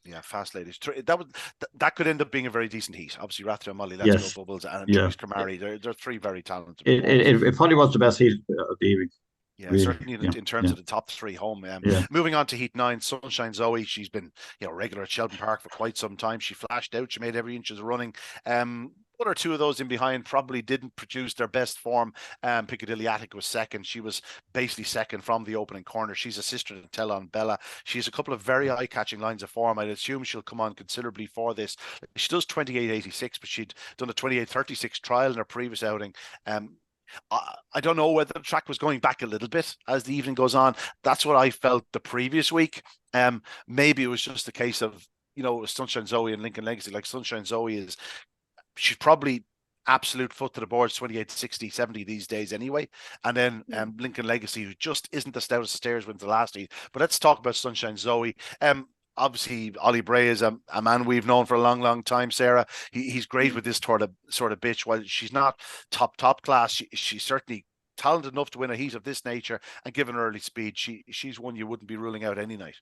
Yeah, fast ladies. That could end up being a very decent heat. Obviously, Rathdown Molly, Let's Go Bubbles, and Julius Camari. They're 3 very talented. It probably was the best heat of the evening. Yeah, really, certainly in terms of the top 3 home. Moving on to Heat 9, Sunshine Zoe. She's been regular at Shelbourne Park for quite some time. She flashed out. She made every inch of the running. 1 or 2 of those in behind probably didn't produce their best form. Piccadilly Attic was second. She was basically second from the opening corner. She's a sister to Telon Bella. She has a couple of very eye-catching lines of form. I'd assume she'll come on considerably for this. She does 28.86, but she'd done a 28.36 trial in her previous outing. I don't know whether the track was going back a little bit as the evening goes on. That's what I felt the previous week. Maybe it was just a case of, Sunshine Zoe and Lincoln Legacy. Like, Sunshine Zoe she's probably absolute foot to the boards, 28, 60, 70 these days anyway. And then Lincoln Legacy, who just isn't the stoutest of stairs, wins the last heat. But let's talk about Sunshine Zoe. Obviously, Ollie Bray is a man we've known for a long time, Sarah. He's great with this sort of bitch. While she's not top class, she's certainly talented enough to win a heat of this nature, and given her early speed, she's one you wouldn't be ruling out any night.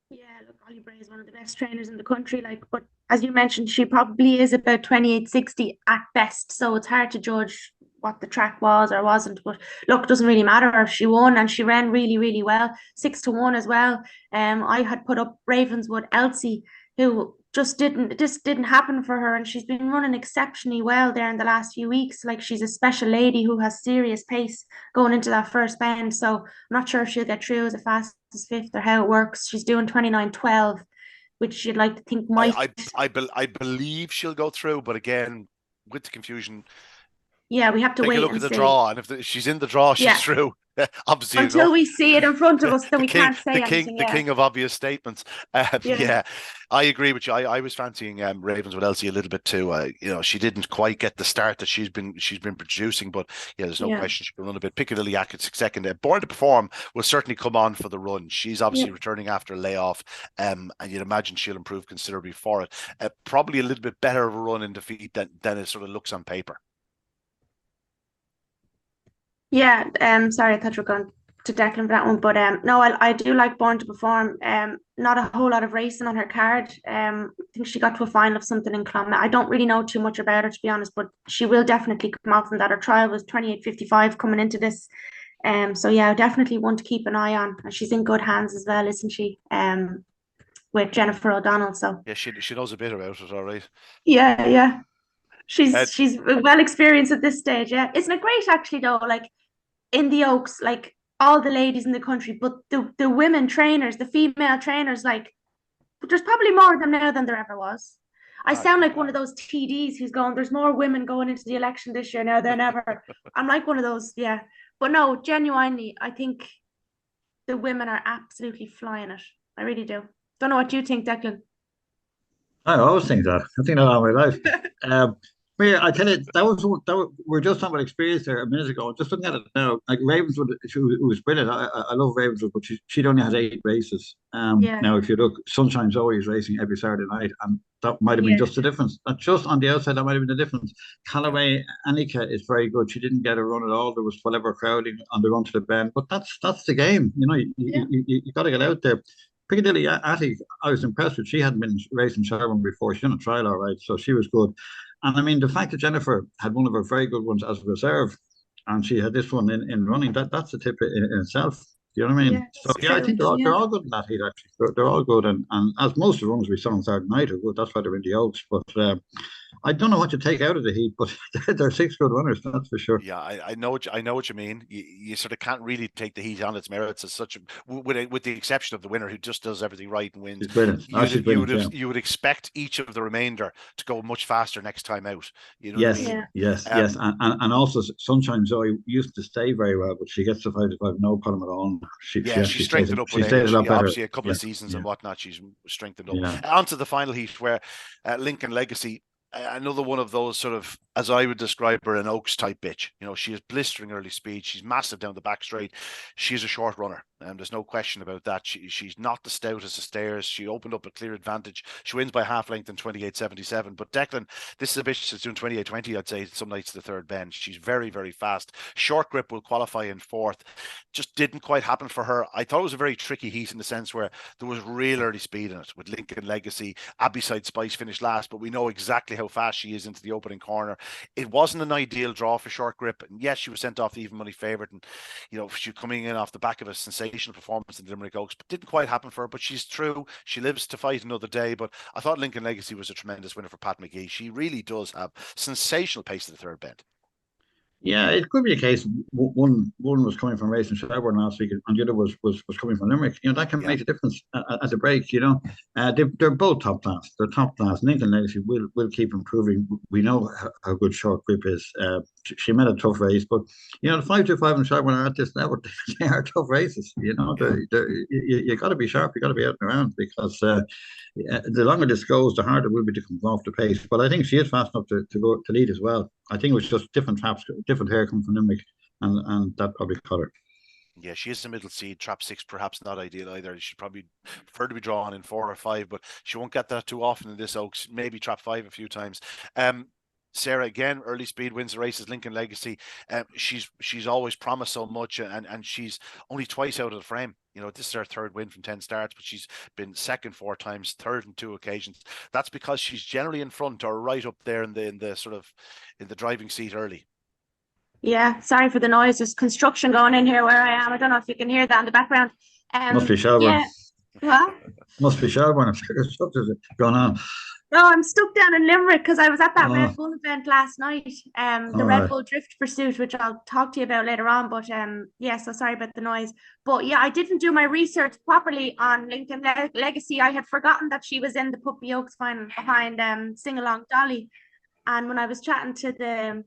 Yeah, look, Ollie Bray is one of the best trainers in the country. But as you mentioned, she probably is about 28.60 at best. So it's hard to judge what the track was or wasn't. But look, it doesn't really matter. She won, and she ran really well. 6-1 as well. I had put up Ravenswood Elsie, who just didn't happen for her, and she's been running exceptionally well there in the last few weeks. Like, she's a special lady who has serious pace going into that first bend. So I'm not sure if she'll get through as a fast as 5th or how it works. She's doing 29.12, which you'd like to think might. I believe she'll go through, but again, with the confusion, Yeah, we have to Take a wait look and at the see. draw, and if she's in the draw, she's Yeah. through. Obviously Until enough. we see it in front of us, then we can't say anything. The Yeah. king of obvious statements. Yeah. Yeah, I agree with you. I was fancying Ravens with Elsie a little bit too. She didn't quite get the start that she's been producing, but yeah, there's no Yeah. question she can run a bit. Piccadilly Yakutsk second. Born to Perform will certainly come on for the run. She's obviously returning after a layoff, and you'd imagine she'll improve considerably for it. Probably a little bit better of a run in defeat than it sort of looks on paper. Yeah, sorry, I thought you were going to Declan for that one, but no, I do like Born to Perform. Not a whole lot of racing on her card. I think she got to a final of something in Clonmel. I don't really know too much about her, to be honest, but she will definitely come out from that. Her trial was 28.55 coming into this. So yeah, definitely one to keep an eye on. And she's in good hands as well, isn't she? With Jennifer O'Donnell. So yeah, she knows a bit about it, all right. Yeah. Uh, She's well experienced at this stage. Yeah, isn't it great actually though? Like in the Oaks, like all the ladies in the country, but the women trainers, the female trainers, like there's probably more of them now than there ever was. I sound like one of those TDs who's going, there's more women going into the election this year now than ever. I'm like one of those, yeah. But no, genuinely, I think the women are absolutely flying it. I really do. Don't know what you think, Declan. I always think that. I think that all my life. But yeah, I tell you, we're just talking about experience there a minute ago. Just looking at it now, like Ravenswood, who was brilliant. I love Ravenswood, but she'd only had 8 races. Yeah. Now, if you look, Sunshine Zoe is racing every Saturday night, and that might have been just the difference. Just on the outside, that might have been the difference. Callaway Annika is very good. She didn't get a run at all. There was whatever crowding on the run to the bend, but that's the game. You got to get out there. Piccadilly Attic, I was impressed with. She hadn't been racing Shelbourne before. She done a trial all right, so she was good. And I mean, the fact that Jennifer had one of her very good ones as a reserve, and she had this one in running, that's a tip in itself. Do you know what I mean? Yeah, So yeah, I think they're all good in that heat actually. They're all good, and as most of the runs we saw on Saturday night are good. That's why they're in the Oaks. But I don't know what to take out of the heat, but they're 6 good runners, that's for sure. Yeah, I know what you mean. You sort of can't really take the heat on its merits as such, with the exception of the winner who just does everything right and wins. She's brilliant. You would expect each of the remainder to go much faster next time out. You know Yes, what I mean? yes, yes, and also Sunshine Zoe used to stay very well, but she gets to 5 to 5, no problem at all. She strengthened up she with stays age. a lot better. Obviously, a couple of seasons and whatnot, she's strengthened up. Yeah. On to the final heat where Lincoln Legacy. Another one of those sort of, as I would describe her, an Oaks type bitch. She has blistering early speed. She's massive down the back straight. She's a short runner. There's no question about that. She's not the stoutest of stairs. She opened up a clear advantage. She wins by half length in 28.77. But Declan, this is a bitch that's doing 28.20, I'd say, some nights to the third bend. She's very, very fast. Short grip will qualify in fourth. Just didn't quite happen for her. I thought it was a very tricky heat in the sense where there was real early speed in it with Lincoln Legacy. Abbyside Spice finished last, but we know exactly how fast she is into the opening corner. It wasn't an ideal draw for Short Grip, and yes, she was sent off the even money favourite, and she coming in off the back of a sensational performance in the Limerick Oaks, but didn't quite happen for her. But she's through. She lives to fight another day. But I thought Lincoln Legacy was a tremendous winner for Pat McGee. She really does have sensational pace to the third bend. Yeah, it could be a case one was coming from racing Shelbourne last week, and the other was coming from Limerick. That can make a difference at the break. They're both top class. They're top class. Lincoln Legacy will keep improving. We know how good Short Grip is. She made a tough race, but the 5-2-5 and Shelbourne are at this level. They are tough races. You got to be sharp. You got to be out and around because the longer this goes, the harder it will be to come off the pace. But I think she is fast enough to go to lead as well. I think it was just different traps, different hair coming from Limerick, and that probably caught her. Yeah, she is the middle seed. Trap 6, perhaps not ideal either. She'd probably prefer to be drawn in 4 or 5, but she won't get that too often in this Oaks. Maybe Trap 5 a few times. Sarah, again, early speed wins the races. Lincoln Legacy. She's always promised so much, and she's only twice out of the frame. This is her third win from 10 starts, but she's been second 4 times, third on 2 occasions. That's because she's generally in front or right up there in the driving seat early. Yeah, sorry for the noise. There's construction going in here where I am. I don't know if you can hear that in the background. Must be Shelbourne. Yeah. Must be Shelbourne. Something's going on. No, I'm stuck down in Limerick because I was at that Red Bull event last night. The Red Bull Drift Pursuit, which I'll talk to you about later on. But yeah, so sorry about the noise. But yeah, I didn't do my research properly on Lincoln Legacy. I had forgotten that she was in the Puppy Oaks final behind Sing Along Dolly. And when I was chatting to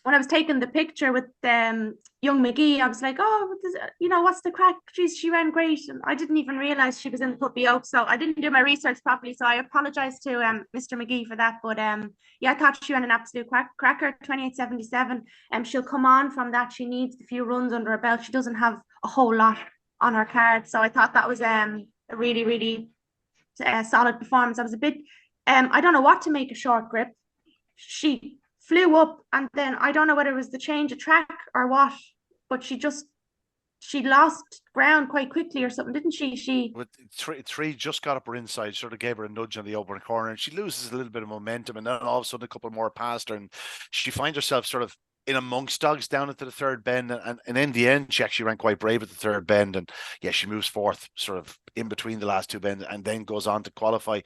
when I was taking the picture with young McGee, I was like, oh, what's the crack? Jeez, she ran great. And I didn't even realize she was in the Puppy Oak. So I didn't do my research properly. So I apologize to Mr. McGee for that. But yeah, I thought she ran an absolute cracker, 28.77. She'll come on from that. She needs a few runs under her belt. She doesn't have a whole lot on her card. So I thought that was a really, really solid performance. I was a bit, I don't know what to make a Short Grip. She flew up, and then I don't know whether it was the change of track or what, but she lost ground quite quickly or something, didn't she? She with three just got up her inside, sort of gave her a nudge on the open corner, and she loses a little bit of momentum, and then all of a sudden a couple more past her, and she finds herself sort of in amongst dogs down into the third bend, and in the end she actually ran quite brave at the third bend, and yeah, she moves fourth sort of in between the last two bends, and then goes on to qualify.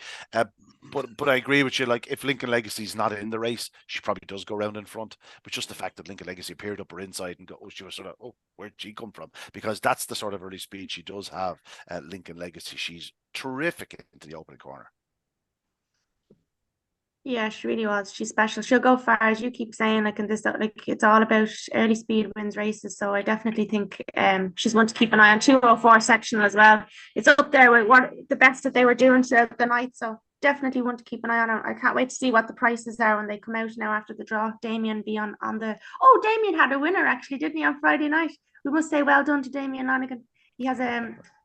But I agree with you, like if Lincoln Legacy's not in the race, she probably does go round in front, but just the fact that Lincoln Legacy appeared up her inside and she was sort of, oh, where'd she come from? Because that's the sort of early speed she does have. Lincoln Legacy, she's terrific into the opening corner. Yeah, she really was. She's special. She'll go far, as you keep saying. Like in this, like it's all about early speed wins races. So I definitely think she's one to keep an eye on. 204 sectional as well. It's up there with what the best that they were doing throughout the night. So definitely one to keep an eye on. I can't wait to see what the prices are when they come out now after the draw. Damien be on the. Oh, Damien had a winner actually, didn't he, on Friday night? We must say well done to Damien Lonigan. He has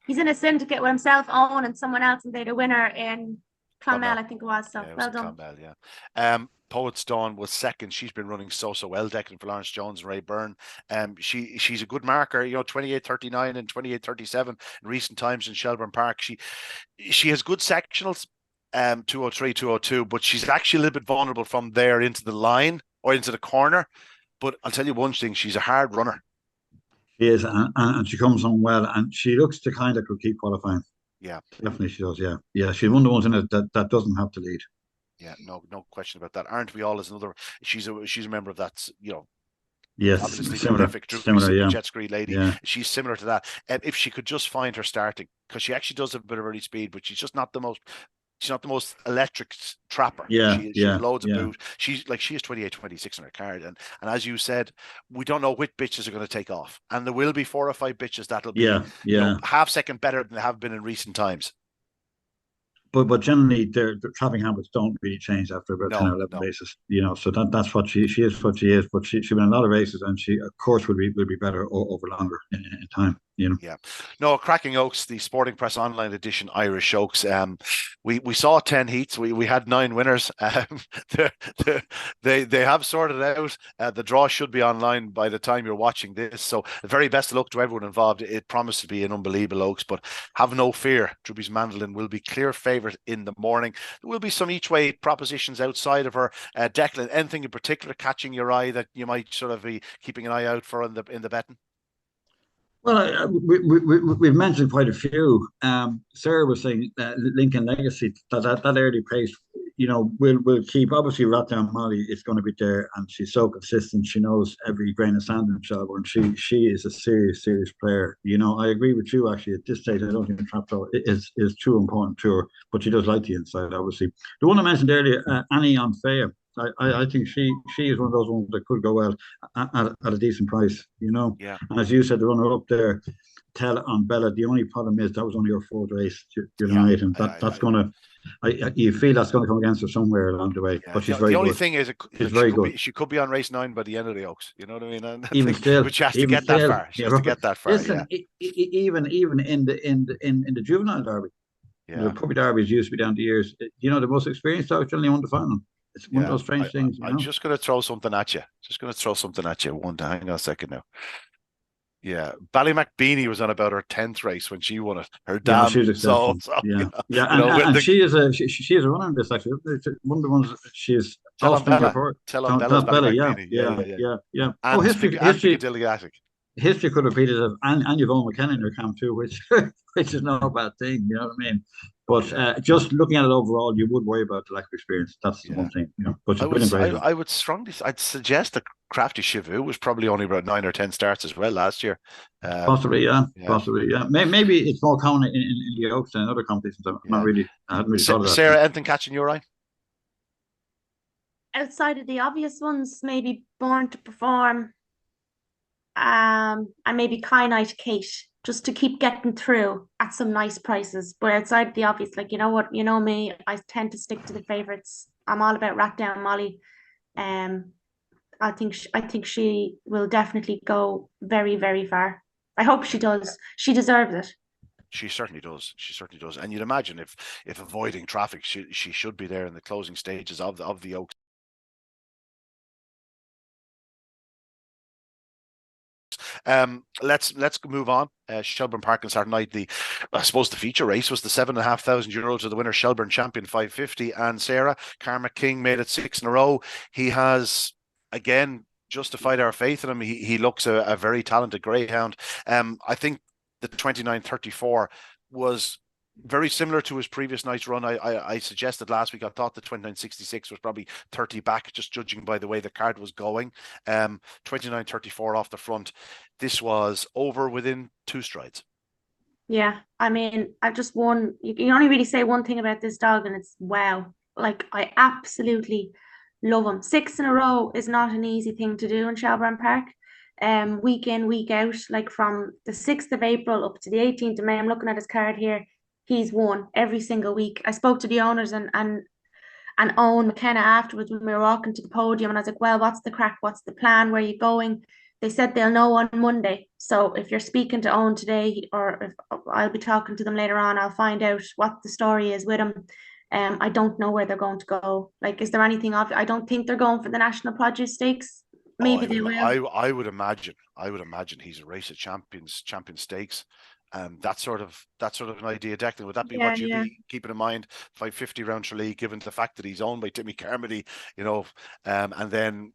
he's in a syndicate with himself, Owen, and someone else, and they had a winner in Clonmel, I think it was. So well done. Clonmel, yeah. Poets Dawn was second. She's been running so well, Declan, for Lawrence Jones and Ray Byrne. She's a good marker, 28.39 and 28.37 in recent times in Shelbourne Park. She has good sectionals, 203, 202, but she's actually a little bit vulnerable from there into the line or into the corner. But I'll tell you one thing, she's a hard runner. She is, and she comes on well, and she looks to kind of could keep qualifying. Yeah, definitely she does. Yeah, she's one of the ones in it that doesn't have to lead. Yeah, no question about that. Aren't we all? As another, she's a member of that. Yes, similar, yeah. Jet Ski lady. Yeah. She's similar to that. If she could just find her starting, because she actually does have a bit of early speed, but she's just not the most. She's not the most electric trapper. Yeah, she has loads of boot. She is 28.26 on her card, and as you said, we don't know which bitches are going to take off, and there will be 4 or 5 bitches that'll be half second better than they have been in recent times. But generally, their trapping habits don't really change after about 10 or 11 races. So that's what she is. What she is. But she's been in a lot of races, and she, of course, will be better over longer in time. Yeah. No, Cracking Oaks, the Sporting Press Online edition Irish Oaks. We saw 10 heats. We had 9 winners. They have sorted out. The draw should be online by the time you're watching this. So the very best of luck to everyone involved. It promises to be an unbelievable Oaks, but have no fear. Drubby's Mandolin will be clear favourite in the morning. There will be some each way propositions outside of her. Declan, anything in particular catching your eye that you might sort of be keeping an eye out for in the betting? Well, we've mentioned quite a few. Sarah was saying Lincoln Legacy, that early pace, we'll keep. Obviously, Ratdown Molly is going to be there, and she's so consistent. She knows every grain of sand in Shelbourne. She is a serious player. I agree with you, actually. At this stage, I don't think the trap throw is too important to her, but she does like the inside, obviously. The one I mentioned earlier, Annie on Faya. I think she is one of those ones that could go well at a decent price, Yeah. And as you said, the runner up there, Tell on Bella. The only problem is that was only her 4th race tonight, and that's gonna. You feel that's going to come against her somewhere along the way. Yeah. But she's very good. The only thing is, she could be on race 9 by the end of the Oaks. You know what I mean? And even still, but she has to get that far. She has to get that far. Listen, even in the juvenile derby, the puppy derbies used to be down the years. The most experienced dogs generally won the final. It's one of those strange things. I'm just going to throw something at you. Hang on a second now. Yeah, Ballymacbeanie was on about her 10th race when she won it. Her dam. She was and she is a runner in this, actually. One of the ones she's Tell on Bella. Yeah. And history could repeat it, and you've Owen McKenna in your camp too, which is not a bad thing. You know what I mean? But just looking at it overall, you would worry about the lack of experience. That's the one thing. But I'd suggest that Crafty Shivu was probably only about 9 or 10 starts as well last year. Possibly, yeah. Maybe it's more common in the Oaks than in other competitions. I hadn't really thought of that. Sarah, anything catching your eye? outside of the obvious ones, maybe Born to Perform, and maybe Kyanite Kate, just to keep getting through at some nice prices. But outside the obvious, like, you know what, you know me, I tend to stick to the favorites. I'm all about Rat Down Molly. Um, I think she will definitely go very, very far. I hope she does. She deserves it. She certainly does. She certainly does. And you'd imagine if avoiding traffic, she should be there in the closing stages of the Oaks. Let's move on. Shelbourne Park on Saturday night. I suppose the feature race was the €7,500 to the winner, Shelbourne champion 550, and Sarah Carmack King made it 6 in a row. He has again justified our faith in him. He looks a very talented greyhound. I think the 29:34 was very similar to his previous night's run. I suggested last week I thought the 29:66 was probably 30 back, just judging by the way the card was going. 29:34 off the front. This was over within 2 strides. Yeah, I mean, I've just you can only really say one thing about this dog, and it's wow. Like, I absolutely love him. 6 in a row is not an easy thing to do in Shelbourne Park. Week in, week out, like from the 6th of April up to the 18th of May. I'm looking at his card here. He's won every single week. I spoke to the owners and Owen McKenna afterwards when we were walking to the podium, and I was like, well, what's the crack? What's the plan? Where are you going? They said they'll know on Monday. So if you're speaking to Owen today, or if I'll be talking to them later on, I'll find out what the story is with him. I don't know where they're going to go. Like, is there anything of? I don't think they're going for the National Produce Stakes. Maybe they will. I would imagine he's a race of champion stakes. That sort of an idea, Declan. Would that be what you'd be keeping in mind? 550 round Tralee, given the fact that he's owned by Timmy Carmody, and then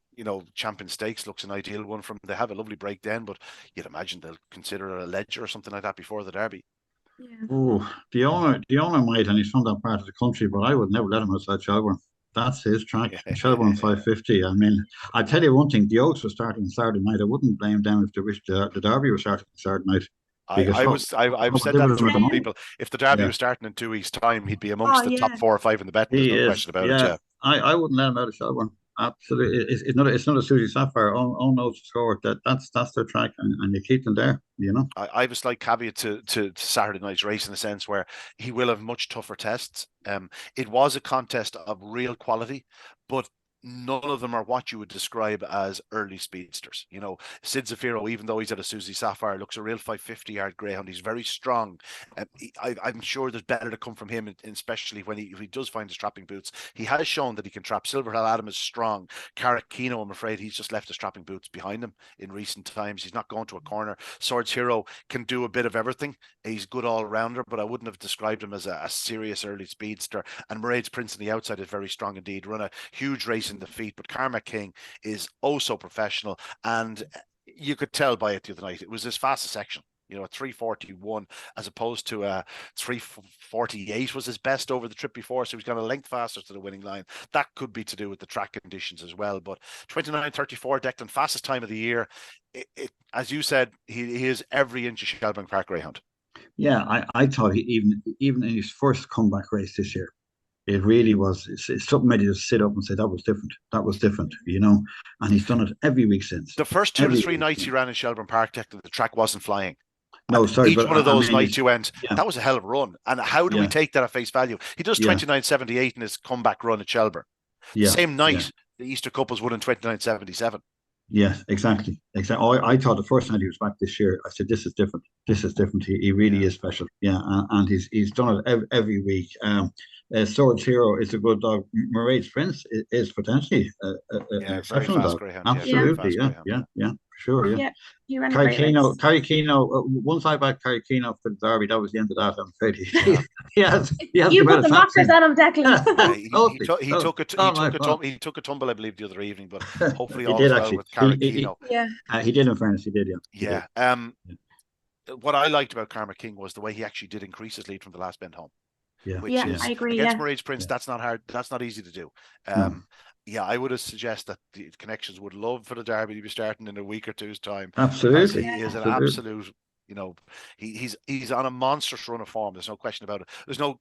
Champion Stakes looks an ideal one from. They have a lovely break then, but you'd imagine they'll consider a Ledger or something like that before the Derby. Yeah. Oh, the owner might, and he's from that part of the country, but I would never let him outside Shelbourne. That's his track. Shelbourne 550. I mean, I tell you one thing: the Oaks were starting Saturday night. I wouldn't blame them if they wished the Derby was starting Saturday night. I've said that to people. If the Derby was starting in 2 weeks' time, he'd be amongst the top 4 or 5 in the betting. There's no question about it. Yeah, I wouldn't let him out of Shelbourne. Absolutely, it's not a Susie Sapphire. All knows the score. That's their track, and you keep them there. I have a slight caveat to Saturday night's race in the sense where he will have much tougher tests. It was a contest of real quality, but none of them are what you would describe as early speedsters. Sid Zafiro, even though he's at a Susie Sapphire, looks a real 550-yard greyhound. He's very strong. I'm sure there's better to come from him, especially when he does find his trapping boots. He has shown that he can trap. Silver Hill Adam is strong. Carrick Keno, I'm afraid he's just left his trapping boots behind him in recent times. He's not going to a corner. Swords Hero can do a bit of everything. He's good all-rounder, but I wouldn't have described him as a serious early speedster. And Mairead's Prince on the outside is very strong indeed. Run a huge race in the feet, but Carmack King is so professional, and you could tell by it the other night. It was his fastest section, a 3:41 as opposed to a 3:48 was his best over the trip before, so he's gone a length faster to the winning line. That could be to do with the track conditions as well. But 29:34, Declan, fastest time of the year. As you said, he is every inch of Shelbourne Park greyhound. Yeah, I thought even in his first comeback race this year, it really was. It's something made you just sit up and say that was different. That was different, And he's done it every week since. The first 2 to 3 nights he ran in Shelbourne Park, the track wasn't flying. No, sorry. Each one of those nights you went, that was a hell of a run. And how do we take that at face value? He does 29:78 in his comeback run at Shelbourne. Same night, the Easter Couples won in 29:77. Yes, exactly. I thought the first night he was back this year, I said, this is different. This is different. He really is special. Yeah, and he's done it every week. Swords Hero is a good dog. Mairead's Prince is potentially a exceptional dog. Greyhound, absolutely, yeah, sure, yeah. Carrie Keno, once I backed Carrie Keno for the Derby, that was the end of that. I'm afraid he has you put the mockers on him, Declan. He took a tumble, I believe, the other evening, but hopefully all did, well with Carrie Keno. He did, in fairness, he did, yeah. What I liked about Carmack King was the way he actually did increase his lead from the last bend home. I agree. Against Mairead's Prince, that's not hard. That's not easy to do. I would have suggested that the connections would love for the Derby to be starting in a week or two's time. Absolutely, he is an absolute. He's on a monstrous run of form. There's no question about it. There's no,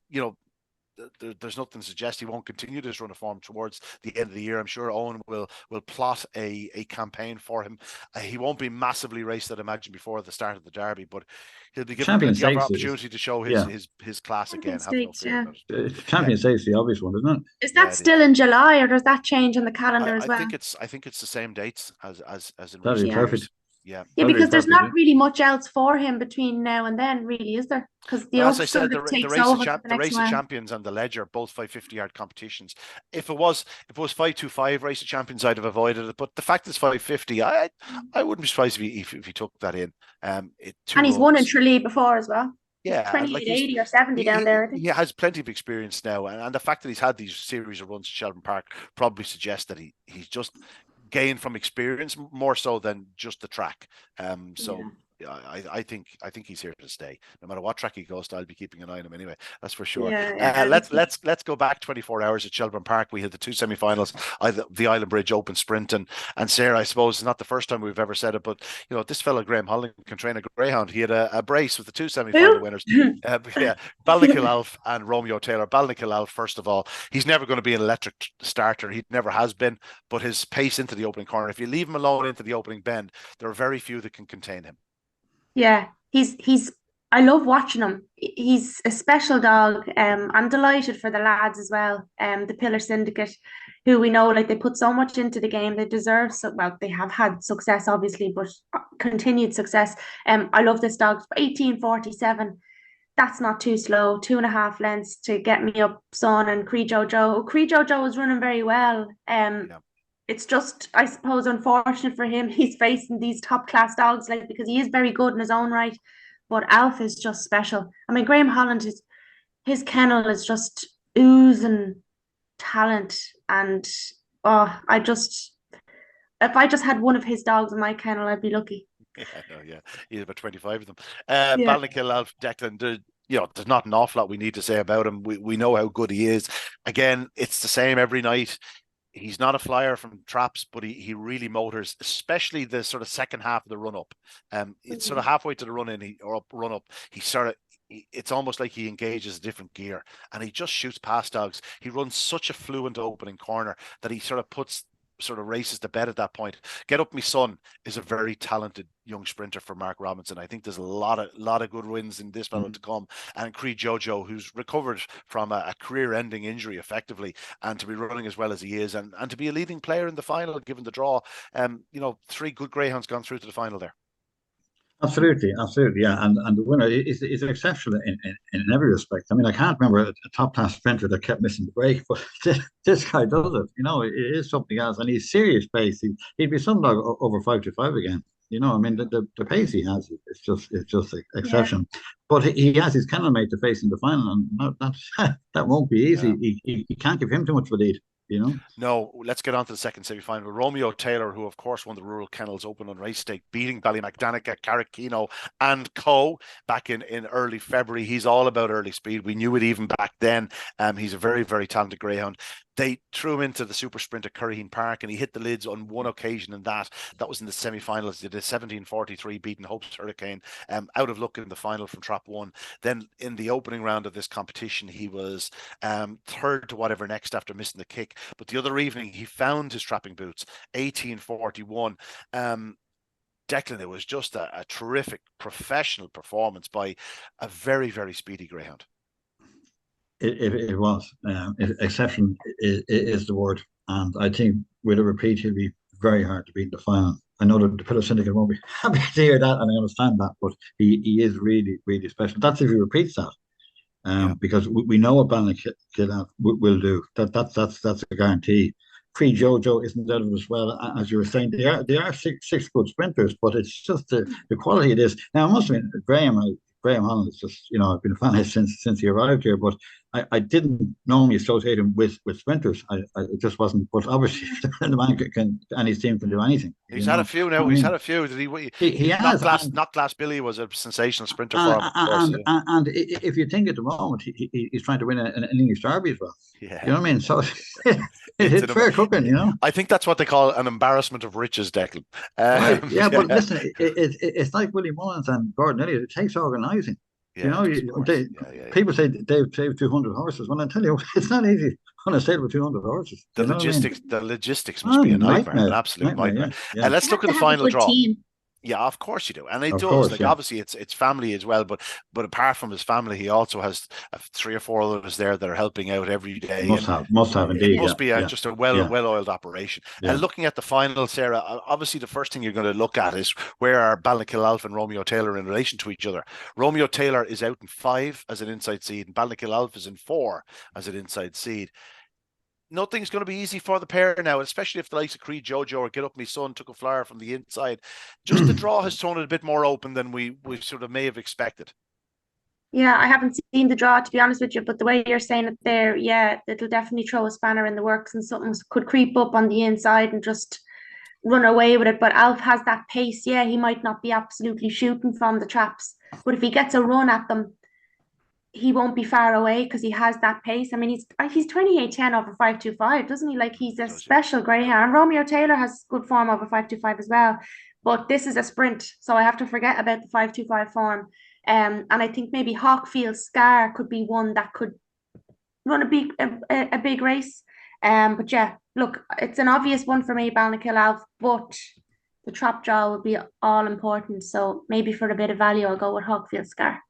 there's nothing to suggest he won't continue this run of form towards the end of the year. I'm sure Owen will plot a campaign for him. He won't be massively raced, I'd imagine, before the start of the Derby, but he'll be given plenty of opportunity to show his class again. Have no fear about it. Champion Stakes, the obvious one, isn't it? Is that still in July, or does that change on the calendar as well? I think it's the same dates as in That'd be perfect. Yeah, because there's not really much else for him between now and then, really, is there? Because as I said, the race of champions and the Ledger, both 550-yard competitions. If it was 525 race of champions, I'd have avoided it. But the fact it's 550, I wouldn't be surprised if he took that in. And he's won in Tralee before as well. Yeah, 80 or 70 down there. I think. He has plenty of experience now, and the fact that he's had these series of runs at Shelbourne Park probably suggests that he's just gained from experience more so than just the track. I think he's here to stay. No matter what track he goes to, I'll be keeping an eye on him anyway. That's for sure. Let's go back 24 hours at Shelbourne Park. We had the 2 semi-finals, the Island Bridge Open Sprint, and Sarah, I suppose it's not the first time we've ever said it, but this fellow Graham Holland can train a greyhound. He had a brace with the 2 semi-final winners. Ballinakillalf and Romeo Taylor. Ballinakillalf, first of all, he's never going to be an electric starter. He never has been, but his pace into the opening corner, if you leave him alone into the opening bend, there are very few that can contain him. Yeah, he's I love watching him. He's a special dog. I'm delighted for the lads as well. The Pillar Syndicate, who we know, like, they put so much into the game. They deserve they have had success, obviously, but continued success. I love this dog. 1847. That's not too slow. 2.5 lengths to get me up, son. And Cree Jojo was running very well. It's just, I suppose, unfortunate for him. He's facing these top class dogs, because he is very good in his own right. But Alf is just special. I mean, Graham Holland, his kennel is just oozing talent. And if I just had one of his dogs in my kennel, I'd be lucky. Yeah. He's about 25 of them. Ballinakillalf, Declan, there's not an awful lot we need to say about him. We know how good he is. Again, it's the same every night. He's not a flyer from traps, but he really motors, especially the sort of second half of the run up. It's sort of halfway to the run in run up. It's almost like he engages a different gear, and he just shoots past dogs. He runs such a fluent opening corner that he sort of races to bed at that point. Get Up Me Son is a very talented young sprinter for Mark Robinson. I think there's a lot of good wins in this fellow to come. And Cree Jojo, who's recovered from a career-ending injury effectively, and to be running as well as he is, and to be a leading player in the final, given the draw. 3 good greyhounds gone through to the final there. Absolutely, yeah, and the winner is exceptional in every respect. I mean, I can't remember a top class sprinter that kept missing the break, but this guy does it. It is something else, and he's serious pace. He'd be some dog over 5-5 again. I mean, the pace he has is just exceptional. Yeah. But he has his kennel mate to face in the final, and that won't be easy. Yeah. He can't give him too much of a lead. No, let's get on to the second semi-final. Romeo Taylor, who of course won the Rural Kennels Open on race stake, beating Ballymacdanica, Carrickino and Co. back in early February. He's all about early speed. We knew it even back then. He's a very, very talented greyhound. They threw him into the super sprint at Curraheen Park, and he hit the lids on one occasion, and that was in the semi-finals. He did a 1743, beating Hope's Hurricane, out of luck in the final from Trap 1. Then in the opening round of this competition, he was third to whatever next after missing the kick. But the other evening, he found his trapping boots, 1841. Declan, it was just a terrific professional performance by a very, very speedy greyhound. It was. Exception is the word. And I think with a repeat, he'll be very hard to beat in the final. I know that the Pillar Syndicate won't be happy to hear that, and I understand that, but he is really, really special. That's if he repeats that. Because we know what Ballinakillalf will do. That's a guarantee. Cree Jojo isn't out of it as well, as you were saying. They are six good sprinters, but it's just the quality of this. Now, I must admit, Graham Holland is just, I've been a fan of his since he arrived here, but I didn't normally associate him with sprinters. It just wasn't. But obviously, the man can and his team can do anything. He's had a few now. He's had a few. He has. Not Glass Billy was a sensational sprinter for him. And if you think at the moment, he's trying to win an English Derby as well. Yeah. You know what I mean? So it's fair cooking, I think that's what they call an embarrassment of riches, Declan. Right. Yeah, but listen, it's like Willie Mullins and Gordon Elliott. It takes organising. You Yeah, know, it does, of course. Yeah. people say they've saved 200 horses. Well, I tell you, it's not easy on a sale with 200 horses. The You know what I mean? logistics must Oh, be a nightmare, an nightmare, absolute nightmare. nightmare. Yeah, And yeah. let's You have look at to the have a final good draw. team. Yeah, of course you do, and it Of does. course, Like yeah. obviously, it's family as well, but apart from his family, he also has 3 or 4 others there that are helping out every day, and Must have it indeed. Yeah. Yeah, must be yeah, just a yeah, well-oiled operation. And yeah. looking at the final, Sarah, obviously the first thing you're going to look at is where are Balnakill Alf and Romeo Taylor in relation to each other. Romeo Taylor is out in 5 as an inside seed, and Balnakill Alf is in 4 as an inside seed. Nothing's going to be easy for the pair now, especially if the likes of Creed Jojo or Get Up Me Son took a flyer from the inside. Just the draw has thrown it a bit more open than we sort of may have expected. Yeah, I haven't seen the draw to be honest with you, but the way you're saying it there, yeah, it'll definitely throw a spanner in the works and something could creep up on the inside and just run away with it. But Alf has that pace. Yeah, he might not be absolutely shooting from the traps, but if he gets a run at them, he won't be far away because he has that pace. I mean, he's 28-10 over 5.25, doesn't he? Like he's a special greyhound. Romeo Taylor has good form over 5.25 as well, but this is a sprint, so I have to forget about the 5.25 form. And I think maybe Hawkfield Scar could be one that could run a big race. But yeah, look, it's an obvious one for me, Balnakill Alf, but the trap draw will be all important. So maybe for a bit of value, I'll go with Hawkfield Scar.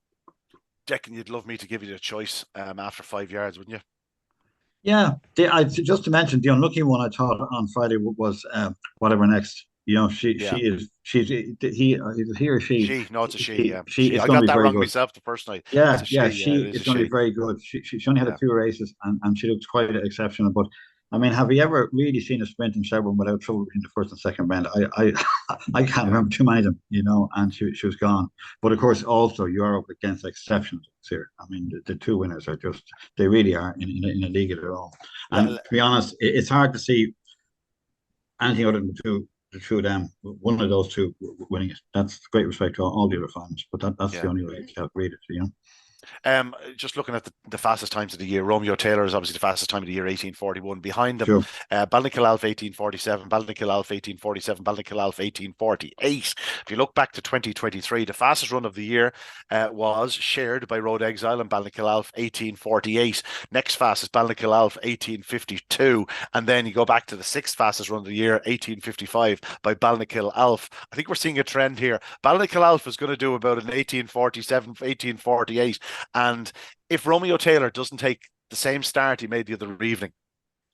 Declan, you'd love me to give you the choice after 5 yards, wouldn't you? Yeah, just to mention the unlucky one I thought on Friday was whatever next. You know, Yeah. he or she. No, it's a she. Yeah, She is I going to got be that very wrong good. myself the first night. Yeah, It's a yeah, she. Yeah, she it is is a going to be she. very good. She only had Yeah. a few races and she looks quite exceptional. But I mean, have you ever really seen a sprint in Shelbourne without trouble in the first and second bend? I can't remember too many of them, you know, and she was gone. But of course, also you're up against exceptions here. I mean, the two winners are just they really are in a league of their own. And to be honest, it's hard to see anything other than the two of them, one of those two winning it. That's great respect to all the other fans, but that's the only way to read it, you know. Just looking at the fastest times of the year, Romeo Taylor is obviously the fastest time of the year, 18:41. Behind them, Sure. Balnakill Alf 18:47, Balnakill Alf 18:47, Balnakill Alf 18:48. If you look back to 2023, the fastest run of the year was shared by Road Exile and Balnakill Alf 18:48. Next fastest, Balnakill Alf 18:52, and then you go back to the sixth fastest run of the year, 18:55 by Balnakill Alf. I think we're seeing a trend here. Balnakill Alf is going to do about an 18:47, 18:48. And if Romeo Taylor doesn't take the same start he made the other evening,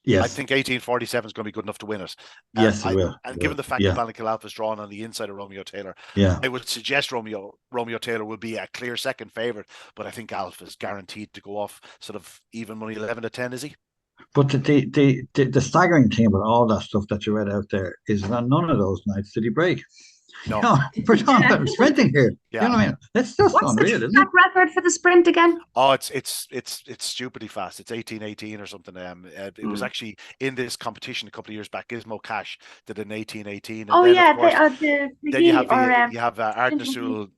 yes, I think 18:47 is going to be good enough to win it. Yes, it will. And given the fact that Balnakill Alf is drawn on the inside of Romeo Taylor, I would suggest Romeo Taylor will be a clear second favourite, but I think Alf is guaranteed to go off sort of even money 11-10, is he? But the staggering thing about all that stuff that you read out there is that none of those nights did he break. No, we're talking about sprinting here. Yeah. You know what I mean? It's just What's unreal, the isn't track it? record for the sprint again? Oh, it's stupidly fast. It's 18:18 or something. It was actually in this competition a couple of years back. Gizmo Cash did an 18:18, and Oh then yeah, of course then you have Ardnasul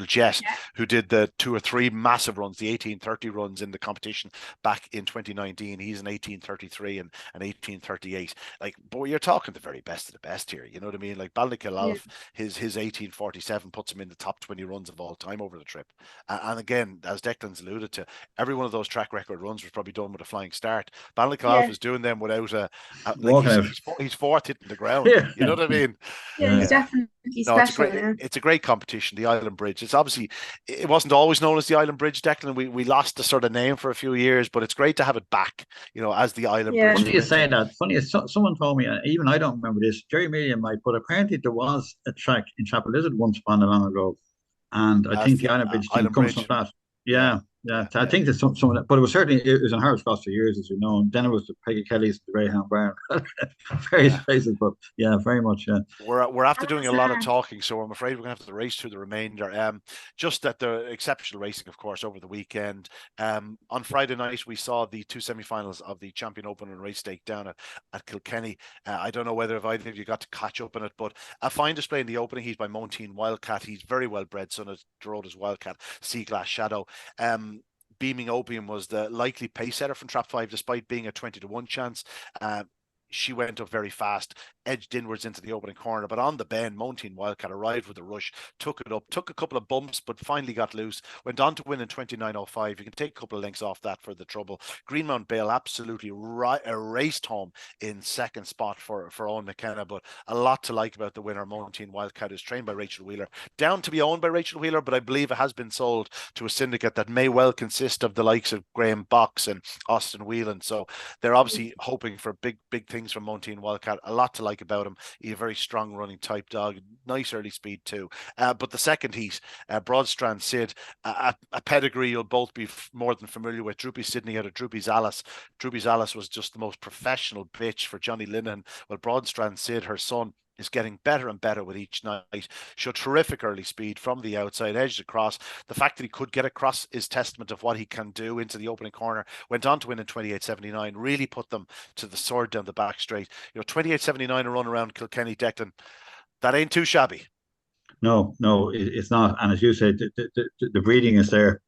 Jet, Yeah. who did the 2 or 3 massive runs, the 18:30 runs in the competition back in 2019. He's an 18:33 and an 18:38. Like, boy, you're talking the very best of the best here. You know what I mean? Like Balnakill Alf, his 18:47 puts him in the top 20 runs of all time over the trip. And again, as Declan's alluded to, every one of those track record runs was probably done with a flying start. Balnakill Alf is doing them without Walking he's fourth hitting the ground. Yeah. You know what I mean? Yeah, he's definitely No, special. it's a great competition, the Island Bridge. It's obviously, it wasn't always known as the Island Bridge, Declan. We lost the sort of name for a few years, but it's great to have it back, you know, as the Island Bridge. Funny you say that. Funny is someone told me, even I don't remember this, Jerry Millian might, but apparently there was a track in Chapel Lizard once upon a long ago. And I think the Island Bridge thing comes from that. Yeah. I think there's some of that, but it was in Harris Cross for years, as you know. And then it was the Peggy Kelly's, the Greyhound Barn, various places. But yeah, very much. Yeah, we're after doing a lot of talking, so I'm afraid we're going to have to race through the remainder. Just at the exceptional racing, of course, over the weekend. On Friday night, we saw the 2 semi-finals of the Champion Open and Race Stake down at Kilkenny. I don't know whether if either of you got to catch up on it, but a fine display in the opening. He's by Montine Wildcat. He's very well bred, son of Dorothy's Wildcat, Sea Glass Shadow. Beaming Opium was the likely pace setter from Trap 5, despite being a 20-1 chance. she went up very fast, edged inwards into the opening corner, but on the bend, Montine Wildcat arrived with a rush, took it up, took a couple of bumps, but finally got loose, went on to win in 29.05. You can take a couple of lengths off that for the trouble. Greenmount Bale absolutely raced home in second spot for Owen McKenna, but a lot to like about the winner. Montine Wildcat is trained by Rachel Wheeler, down to be owned by Rachel Wheeler, but I believe it has been sold to a syndicate that may well consist of the likes of Graham Box and Austin Whelan. So they're obviously hoping for big things from Montine Wildcat. A lot to like about him. He's a very strong running type dog. Nice early speed too. But the second heat, Broadstrand Sid, a pedigree you'll both be more than familiar with. Droopy Sydney out of Droopy's Alice. Droopy's Alice was just the most professional bitch for Johnny Linehan. Well, Broadstrand Sid, her son, is getting better and better with each night. Showed terrific early speed from the outside, edged across. The fact that he could get across is testament of what he can do into the opening corner. Went on to win in 28.79, really put them to the sword down the back straight. 28.79 a run around Kilkenny, Declan. That ain't too shabby. No, it's not. And as you said, the breeding is there.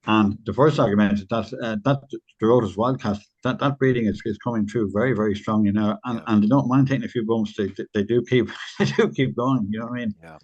And the first argument is that the Rotas Wildcat, that breeding is coming through very, very strongly now, and they don't mind taking a few bumps. They do keep going. You know what I mean? Yeah.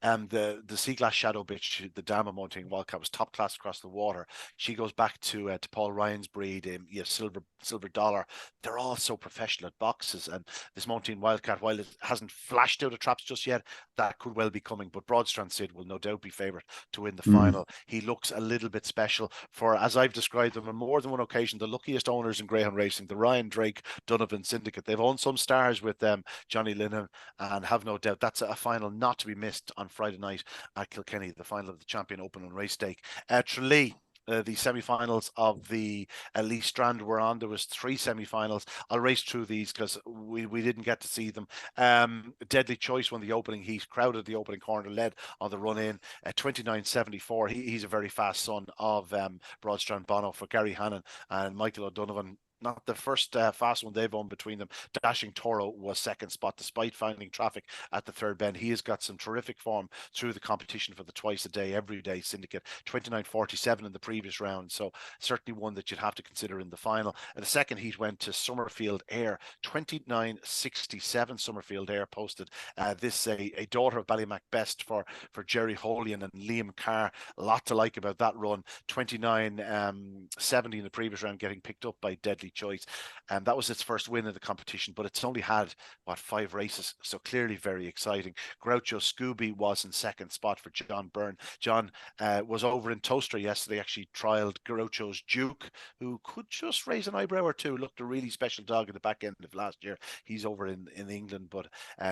The Sea Glass Shadow bitch, the Dama Mountain Wildcat, was top class across the water. She goes back to Paul Ryan's breed, Silver Dollar. They're all so professional at boxes, and this Mountain Wildcat, while it hasn't flashed out of traps just yet, that could well be coming. But Broadstrand Sid will no doubt be favoured to win the final. He looks a little bit special for, as I've described them on more than one occasion, the luckiest owners in greyhound racing, the Ryan Drake Donovan Syndicate. They've owned some stars with Johnny Linehan, and have no doubt that's a final not to be missed on Friday night at Kilkenny, the final of the Champion Open and Race Stake. Tralee, the semi-finals of the Lee Strand were on. There was 3 semi-finals. I'll race through these because we didn't get to see them. Deadly Choice won the opening heat, crowded the opening corner, led on the run in at 29.74. He's a very fast son of Broadstrand Bono for Gary Hannon and Michael O'Donovan. Not the first fast one they've owned between them. Dashing Toro was second spot despite finding traffic at the third bend. He has got some terrific form through the competition for the twice a day, every day syndicate. 29.47 in the previous round. So certainly one that you'd have to consider in the final. And the second heat went to Summerfield Air. 29.67 Summerfield Air posted. This a daughter of Ballymac Best for Jerry Holian and Liam Carr. A lot to like about that run. 29.70 in the previous round, getting picked up by Deadly Choice, and that was its first win in the competition, but it's only had 5 races, so clearly very exciting. Groucho Scooby was in second spot for John Byrne. John was over in Toaster yesterday, actually trialed Groucho's Duke, who could just raise an eyebrow or two. Looked a really special dog at the back end of last year. He's over in England, but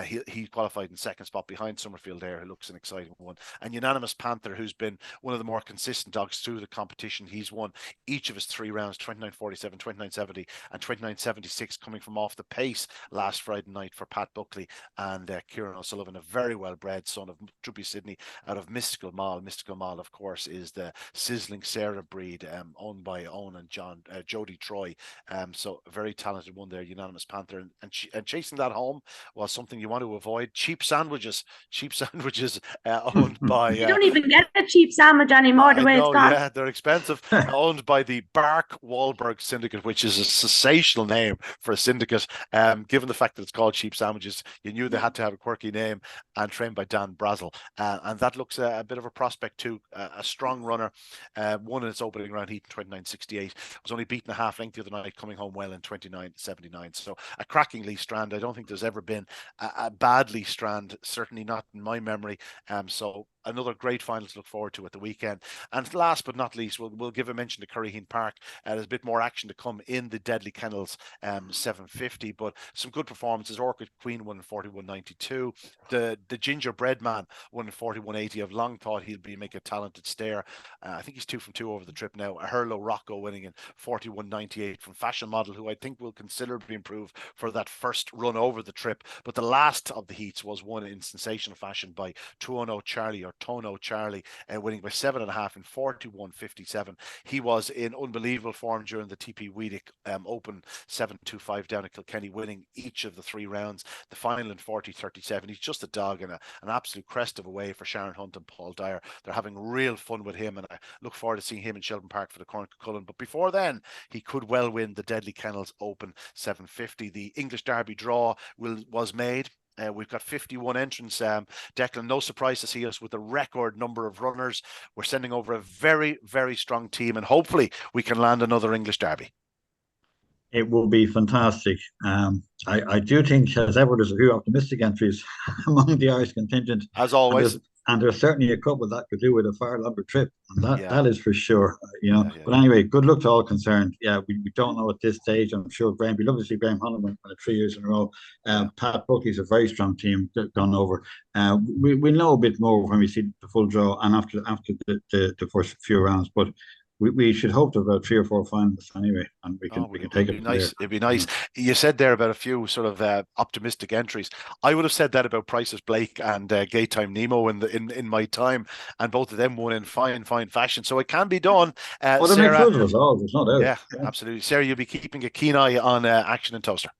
he qualified in second spot behind Summerfield Air, who looks an exciting one. And Unanimous Panther, who's been one of the more consistent dogs through the competition. He's won each of his 3 rounds, 29.47, 29.70 and 29.76, coming from off the pace last Friday night for Pat Buckley and Kieran O'Sullivan, a very well-bred son of Droopy Sydney out of Mystical Mall. Mystical Mall, of course, is the Sizzling Sarah breed, owned by Owen and Jody Troy. So a very talented one there, Unanimous Panther. And chasing that home was something you want to avoid. Cheap sandwiches owned by... You don't even get a cheap sandwich anymore the way it's gone. Yeah, they're expensive. Owned by the Bark Wahlberg Syndicate, which is a sensational name for a syndicate. Given the fact that it's called Cheap Sandwiches, you knew they had to have a quirky name, and trained by Dan Brazel. And that looks a bit of a prospect too. A strong runner. Won in its opening round heat in 29.68. Was only beaten a half length the other night, coming home well in 29.79. So a cracking Lee Strand. I don't think there's ever been a bad Lee Strand, certainly not in my memory. So another great final to look forward to at the weekend. And last but not least, we'll give a mention to Curryheen Park. There's a bit more action to come in the Deadly Kennels 750, but some good performances. Orchid Queen won in 41.92. The Gingerbread Man won in 41.80. I've long thought he'll make a talented stare. I think he's 2 from 2 over the trip now. Herlo Rocco winning in 41.98 from Fashion Model, who I think will considerably improve for that first run over the trip. But the last of the heats was won in sensational fashion by 210 Charlie or Tono Charlie, winning by 7.5 in 41.57. He was in unbelievable form during the TP Weedick Open, 7-2-5 down at Kilkenny, winning each of the 3 rounds. The final in 40.37. He's just a dog and an absolute crest of a wave for Sharon Hunt and Paul Dower. They're having real fun with him, and I look forward to seeing him in Shelbourne Park for the Cork Cullen. But before then, he could well win the Deadly Kennels Open 750. The English Derby draw was made. We've got 51 entrants. Declan, no surprise to see us with a record number of runners. We're sending over a very, very strong team, and hopefully we can land another English Derby. It will be fantastic. I do think, as ever, there's a few optimistic entries among the Irish contingent. As always. And there's certainly a couple that could do with a far longer trip. And that is for sure. But anyway, good luck to all concerned. Yeah, we don't know at this stage. I'm sure Graham, we'd love to see Graham Holland win 3 years in a row. Pat Buckley's a very strong team gone over. We'll know a bit more when we see the full draw and after the first few rounds. But we should hope to have about 3 or 4 finalists anyway, and we can take it. It'd be nice. You said there about a few sort of optimistic entries. I would have said that about Price's Blake and Gate Time Nemo in my time, and both of them won in fine fashion. So it can be done. Well, they make good results. There's no doubt. Yeah, absolutely. Sarah, you'll be keeping a keen eye on Action and Toaster.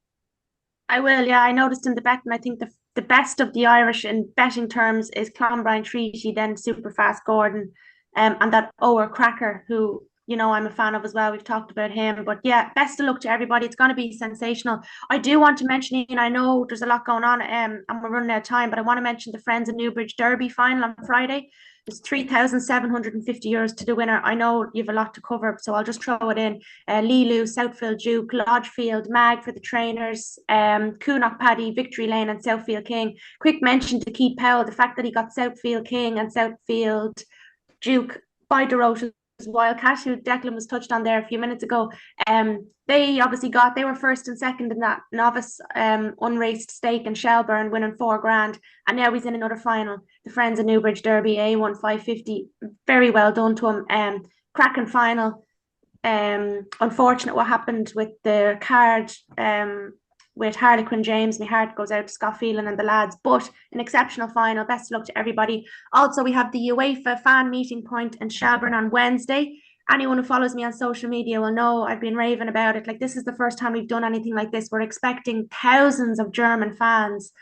I will. Yeah, I noticed in the bet, and I think the best of the Irish in betting terms is Clonbrine Treaty, then Superfast Gordon. And that Ower Cracker, who, I'm a fan of as well. We've talked about him. But yeah, best of luck to everybody. It's going to be sensational. I do want to mention, I know there's a lot going on and we're running out of time, but I want to mention the Friends of Newbridge Derby final on Friday. There's €3,750 to the winner. I know you have a lot to cover, so I'll just throw it in. Lilu, Southfield Duke, Lodgefield, Mag for the trainers, Coonach Paddy, Victory Lane and Southfield King. Quick mention to Keith Powell, the fact that he got Southfield King and Southfield Duke by DeRoche's Wildcat, who Declan was touched on there a few minutes ago. They were first and second in that novice unraced stake in Shelbourne, winning $4,000, and now he's in another final, the Friends of Newbridge Derby A1 550. Very well done to him. Cracking final. Unfortunate what happened with the card with Harlequin James. My heart goes out to Scott Phelan and the lads, but an exceptional final. Best of luck to everybody. Also, we have the UEFA fan meeting point in Shelbourne on Wednesday. Anyone who follows me on social media will know I've been raving about it. Like, this is the first time we've done anything like this. We're expecting thousands of German fans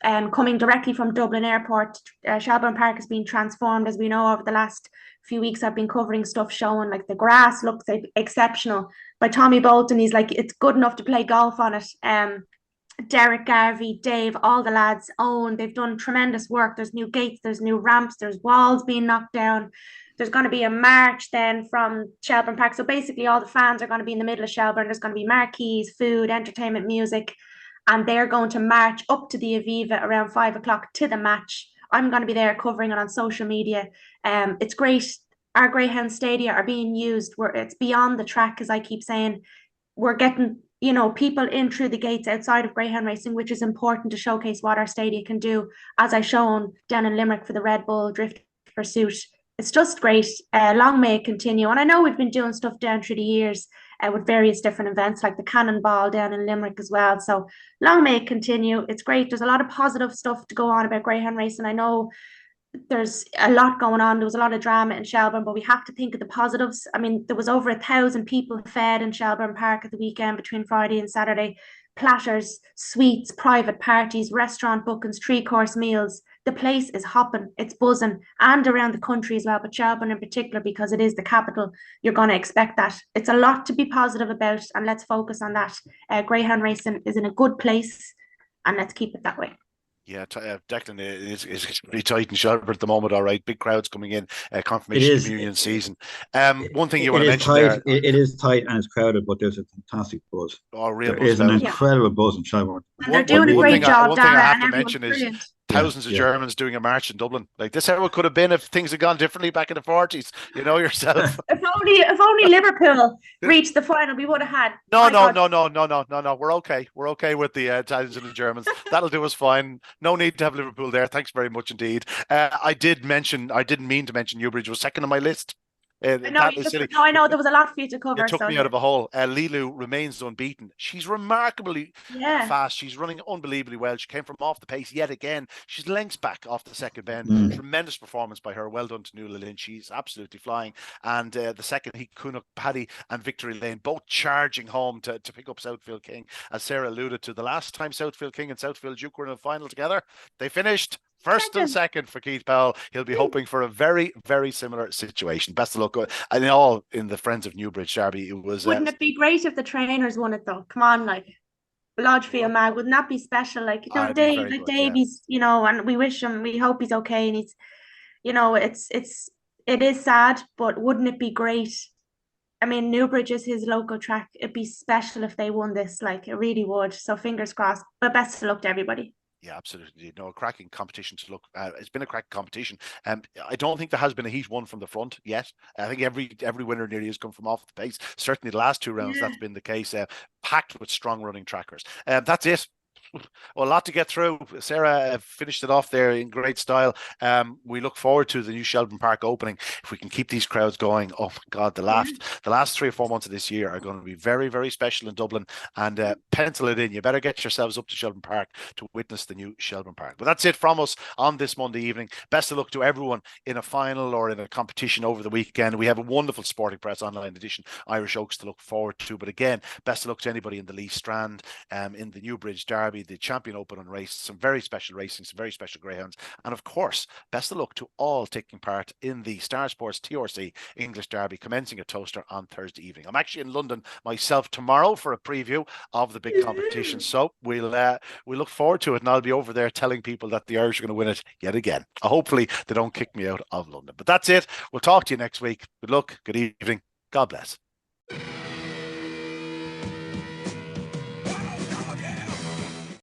coming directly from Dublin Airport. Shelbourne Park has been transformed, as we know, over the last few weeks. I've been covering stuff showing like the grass looks exceptional. By Tommy Bolton, he's like, it's good enough to play golf on it. Derek, Garvey, Dave, all the lads, Owen, they've done tremendous work. There's new gates, there's new ramps, there's walls being knocked down. There's going to be a march then from Shelbourne Park. So basically all the fans are going to be in the middle of Shelbourne. There's going to be marquees, food, entertainment, music, and they're going to march up to the Aviva around 5 o'clock to the match. I'm going to be there covering it on social media. It's great. Our Greyhound stadia are being used where it's beyond the track, as I keep saying. We're getting, people in through the gates outside of Greyhound racing, which is important to showcase what our stadia can do, as I shown down in Limerick for the Red Bull Drift Pursuit. It's just great. Long may it continue. And I know we've been doing stuff down through the years with various different events like the Cannonball down in Limerick as well. So long may it continue. It's great. There's a lot of positive stuff to go on about Greyhound racing. I know there's a lot going on. There was a lot of drama in Shelbourne, but we have to think of the positives. I mean, there was over 1,000 people fed in Shelbourne Park at the weekend between Friday and Saturday. Platters, sweets, private parties, restaurant bookings, 3-course meals. The place is hopping, it's buzzing, and around the country as well, but Shelbourne in particular, because it is the capital, you're going to expect that. It's a lot to be positive about, and let's focus on that. Greyhound racing is in a good place, and let's keep it that way. Yeah, Declan is pretty tight in Shelbourne at the moment. All right, big crowds coming in. Confirmation communion season. One thing you want to mention there. It is tight and it's crowded, but there's a fantastic buzz. Oh, real there is an incredible buzz in Shelbourne. And they're doing a great job. One thing I have to mention is thousands of Germans doing a march in Dublin. Like, this how it could have been if things had gone differently back in the 40s. You know yourself. if only Liverpool reached the final, we would have had. No. We're okay. We're okay with the Italians and the Germans. That'll do us fine. No need to have Liverpool there. Thanks very much indeed. I didn't mean to mention Newbridge was second on my list. I know That was silly. no, I know there was a lot for you to cover. It took So me out of a hole. Lilu remains unbeaten. She's remarkably yeah, fast. She's running unbelievably well. She came from off the pace yet again. She's lengths back off the second bend. Tremendous performance by her. Well done to Nuala Lynn. She's absolutely flying. And the second heat, Kunuk, Paddy and Victory Lane both charging home to pick up Southfield King. As Sarah alluded to, the last time Southfield King and Southfield Duke were in a final together, they finished first and second for Keith Powell. He'll be hoping for a very, very similar situation. Best of luck. And all in the Friends of Newbridge Derby. It was. Wouldn't it be great if the trainers won it though? Come on, like Lodge for your mag, wouldn't that be special? Like, you know, Dave, like Davies, you know, and we wish him, we hope he's okay, and he's, you know, it is sad, but wouldn't it be great? I mean, Newbridge is his local track. It'd be special if they won this, like it really would. So fingers crossed. But best of luck to everybody. Yeah, absolutely. No, a cracking competition to look. It's been a cracking competition. I don't think there has been a heat won from the front yet. I think every winner nearly has come from off the pace. Certainly, the last two rounds that's been the case. Packed with strong running trackers. That's it. Well, a lot to get through. Sarah finished it off there in great style. We look forward to the new Shelbourne Park opening. If we can keep these crowds going, oh my God, the last 3 or 4 months of this year are going to be very, very special in Dublin. And pencil it in. You better get yourselves up to Shelbourne Park to witness the new Shelbourne Park. But that's it from us on this Monday evening. Best of luck to everyone in a final or in a competition over the weekend. We have a wonderful Sporting Press online edition, Irish Oaks, to look forward to. But again, best of luck to anybody in the Lee Strand, in the Newbridge Derby, the Champion Open and race, some very special racing, some very special greyhounds, and of course, best of luck to all taking part in the Star Sports TRC English Derby commencing at Toaster on Thursday evening. I'm actually in London myself tomorrow for a preview of the big competition, so we'll look forward to it, and I'll be over there telling people that the Irish are going to win it yet again. Hopefully, they don't kick me out of London. But that's it. We'll talk to you next week. Good luck. Good evening. God bless.